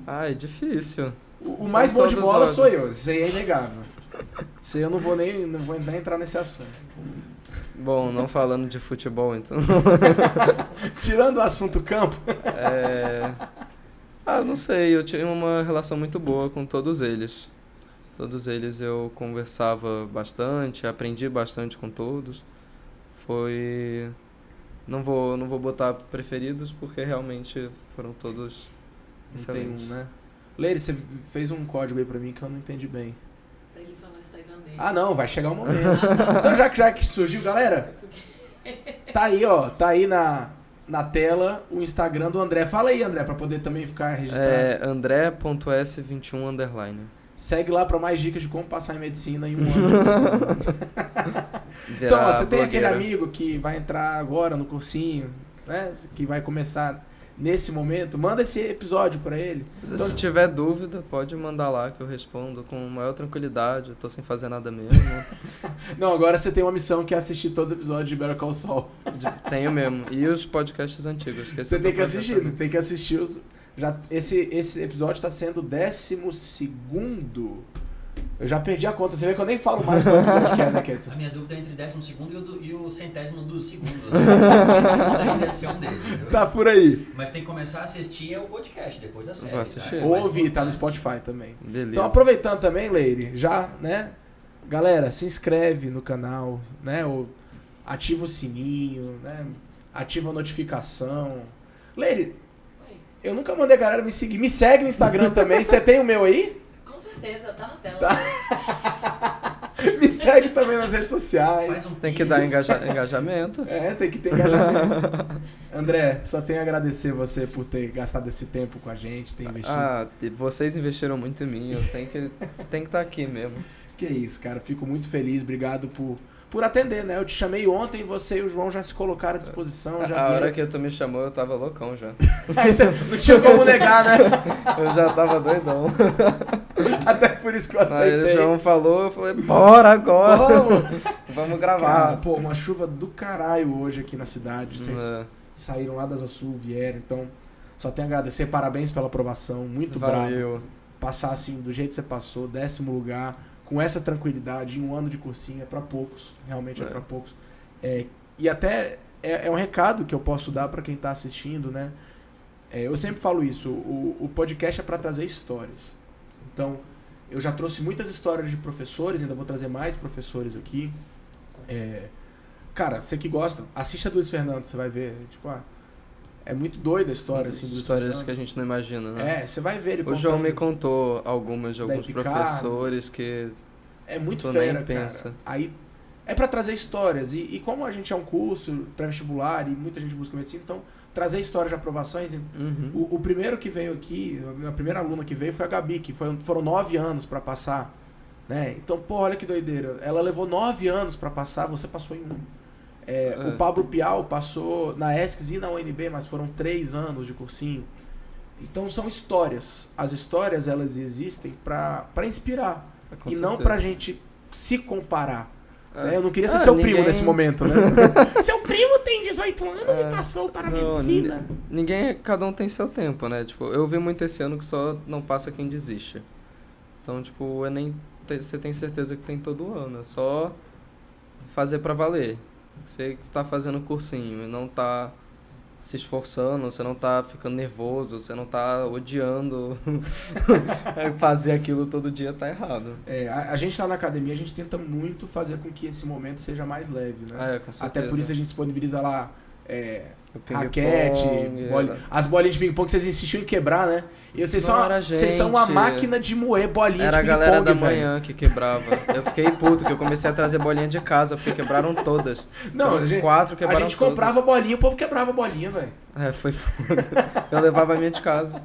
É difícil.
O
São
mais bom de
todos
bola
ótimos.
sou eu, isso aí é inegável. Isso aí eu não vou nem entrar nesse assunto.
Bom, não falando de futebol, então.
Tirando o assunto campo,
Não sei, eu tinha uma relação muito boa com todos eles. Todos eles eu conversava bastante, aprendi bastante com todos. Foi... Não vou botar preferidos, porque realmente foram todos
não tem um,
excelentes.
né? Leire, você fez um código aí pra mim que eu não entendi bem.
Pra ele falar o Instagram dele.
Ah, não, vai chegar um momento. Então, já que surgiu, galera, tá aí, ó, tá aí na tela o Instagram do André. Fala aí, André, pra poder também ficar registrado.
André.s21_.
Segue lá pra mais dicas de como passar em medicina em 1 ano. Então, ó, você tem aquele amigo que vai entrar agora no cursinho, né? Que vai começar nesse momento, manda esse episódio pra ele. Então,
Se tiver dúvida, pode mandar lá que eu respondo com maior tranquilidade. Eu tô sem fazer nada mesmo.
não, agora você tem uma missão que é assistir todos os episódios de Better Call Saul.
Tenho mesmo. E os podcasts antigos. Que esse
Você
eu
tem
tô
que
fazendo
assistir,
também.
tem que assistir os... Esse episódio tá sendo o 12º Eu já perdi a conta. Você vê que eu nem falo mais quanto episódio que é, né, Kedson?
A minha dúvida é entre 12º e o 100º do segundo. Isso daí deve ser um deles, viu?
Tá por aí.
Mas tem que começar a assistir o podcast depois da série.
Vou assistir.
Tá?
Ou
Mais
ouvir, tá no
importante.
Spotify também.
Beleza.
Então, aproveitando também, Leire, já, né? Galera, se inscreve no canal, né? Ou ativa o sininho, né? Ativa a notificação. Leire,
Oi.
eu nunca mandei a galera me seguir. Me segue no Instagram também. Você tem o meu aí?
Com certeza, tá na tela.
Me segue também nas redes sociais.
Faz um
Tem que
pix.
dar engajamento.
É, tem que ter engajamento. André, só tenho a agradecer você por ter gastado esse tempo com a gente, ter investido.
E vocês investiram muito em mim, eu tenho que estar aqui mesmo.
Que isso, cara. Fico muito feliz. Obrigado por atender, né? Eu te chamei ontem e você e o João já se colocaram à disposição. Já
A hora
vieram.
que tu me chamou, eu tava loucão já.
Aí você não tinha como negar, né?
Eu já tava doidão.
Até por isso que eu
Aí o
aceitei.
João falou, eu falei, bora agora. Vamos
Cara,
gravar.
pô, uma chuva do caralho hoje aqui na cidade. Vocês
É,
saíram lá das Sul, vieram. Então, só tenho a agradecer. Parabéns pela aprovação. Muito bravo.
valeu.
Passar assim, do jeito que você passou, 10º lugar, com essa tranquilidade, em um ano de cursinho, é pra poucos. Realmente é
É.
pra poucos. E até é um recado que eu posso dar pra quem tá assistindo, né? Eu sempre falo isso. O podcast é pra trazer histórias. Então, eu já trouxe muitas histórias de professores, ainda vou trazer mais professores aqui. Cara, você que gosta, assiste a do Luiz Fernando, você vai ver. Tipo, é muito doida a história, assim, do Luiz
Histórias
Fernando.
que a gente não imagina, né?
Você vai ver ele
O João
contando.
me contou algumas de
Da
alguns
Epicard.
professores que...
É muito
Tu
fera,
nem pensa.
cara. Aí é pra trazer histórias. E como a gente é um curso pré-vestibular e muita gente busca medicina, então trazer histórias de aprovações.
Uhum.
O primeiro que veio aqui, a primeira aluna que veio foi a Gabi, que foram 9 anos pra passar. Né? Então, pô, olha que doideira. Ela levou 9 anos pra passar, você passou em 1. O Pablo Piau passou na ESCS e na UNB, mas foram 3 anos de cursinho. Então são histórias. As histórias, elas existem pra inspirar.
Com
E não
certeza.
pra gente se comparar.
É.
Né? Eu não queria ser seu primo
ninguém-
nesse momento, né? Seu primo tem 18 anos e passou para a medicina.
Cada um tem seu tempo, né? Tipo, eu vi muito esse ano que só não passa quem desiste. Então, tipo, você tem certeza que tem todo ano. É só fazer pra valer. Você tá fazendo cursinho e não tá se esforçando, você não tá ficando nervoso, você não tá odiando fazer aquilo todo dia, tá errado.
A gente lá na academia, a gente tenta muito fazer com que esse momento seja mais leve, né?
Com certeza.
Até por isso a gente disponibiliza lá
O ping-pong,
raquete, as bolinhas de ping-pong que vocês insistiam em quebrar, né? E vocês
Não
são,
era
vocês são uma
gente.
máquina de moer bolinha
Era a
de
galera da
ping-pong, velho.
manhã que quebrava. Eu fiquei puto, que eu comecei a trazer bolinha de casa, porque quebraram todas.
Não,
Tinha
a gente,
4
a
quebraram
gente comprava bolinha, o povo quebrava bolinha, velho.
todas. Foi foda. Eu levava a minha de casa.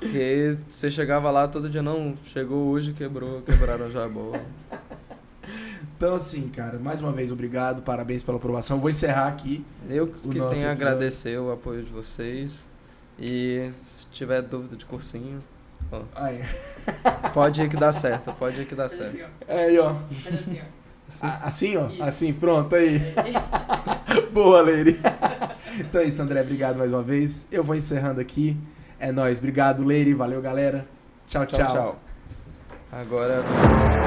Porque você chegava lá todo dia, não, chegou hoje, quebraram já a bola.
Então, assim, cara, mais uma vez, obrigado, parabéns pela aprovação. Vou encerrar aqui.
Eu que
nosso
tenho a
episódio.
agradecer o apoio de vocês. E se tiver dúvida de cursinho,
Aí,
pode ir que dá certo, pode ir que dá
Faz
certo.
assim, ó.
aí ó.
Faz assim, ó.
Assim, ó.
Isso.
Assim, pronto, aí. Boa, Leire. Então é isso, André. Obrigado mais uma vez. Eu vou encerrando aqui. É nóis. Obrigado, Leire. Valeu, galera. Tchau, tchau.
Tchau, tchau. Agora...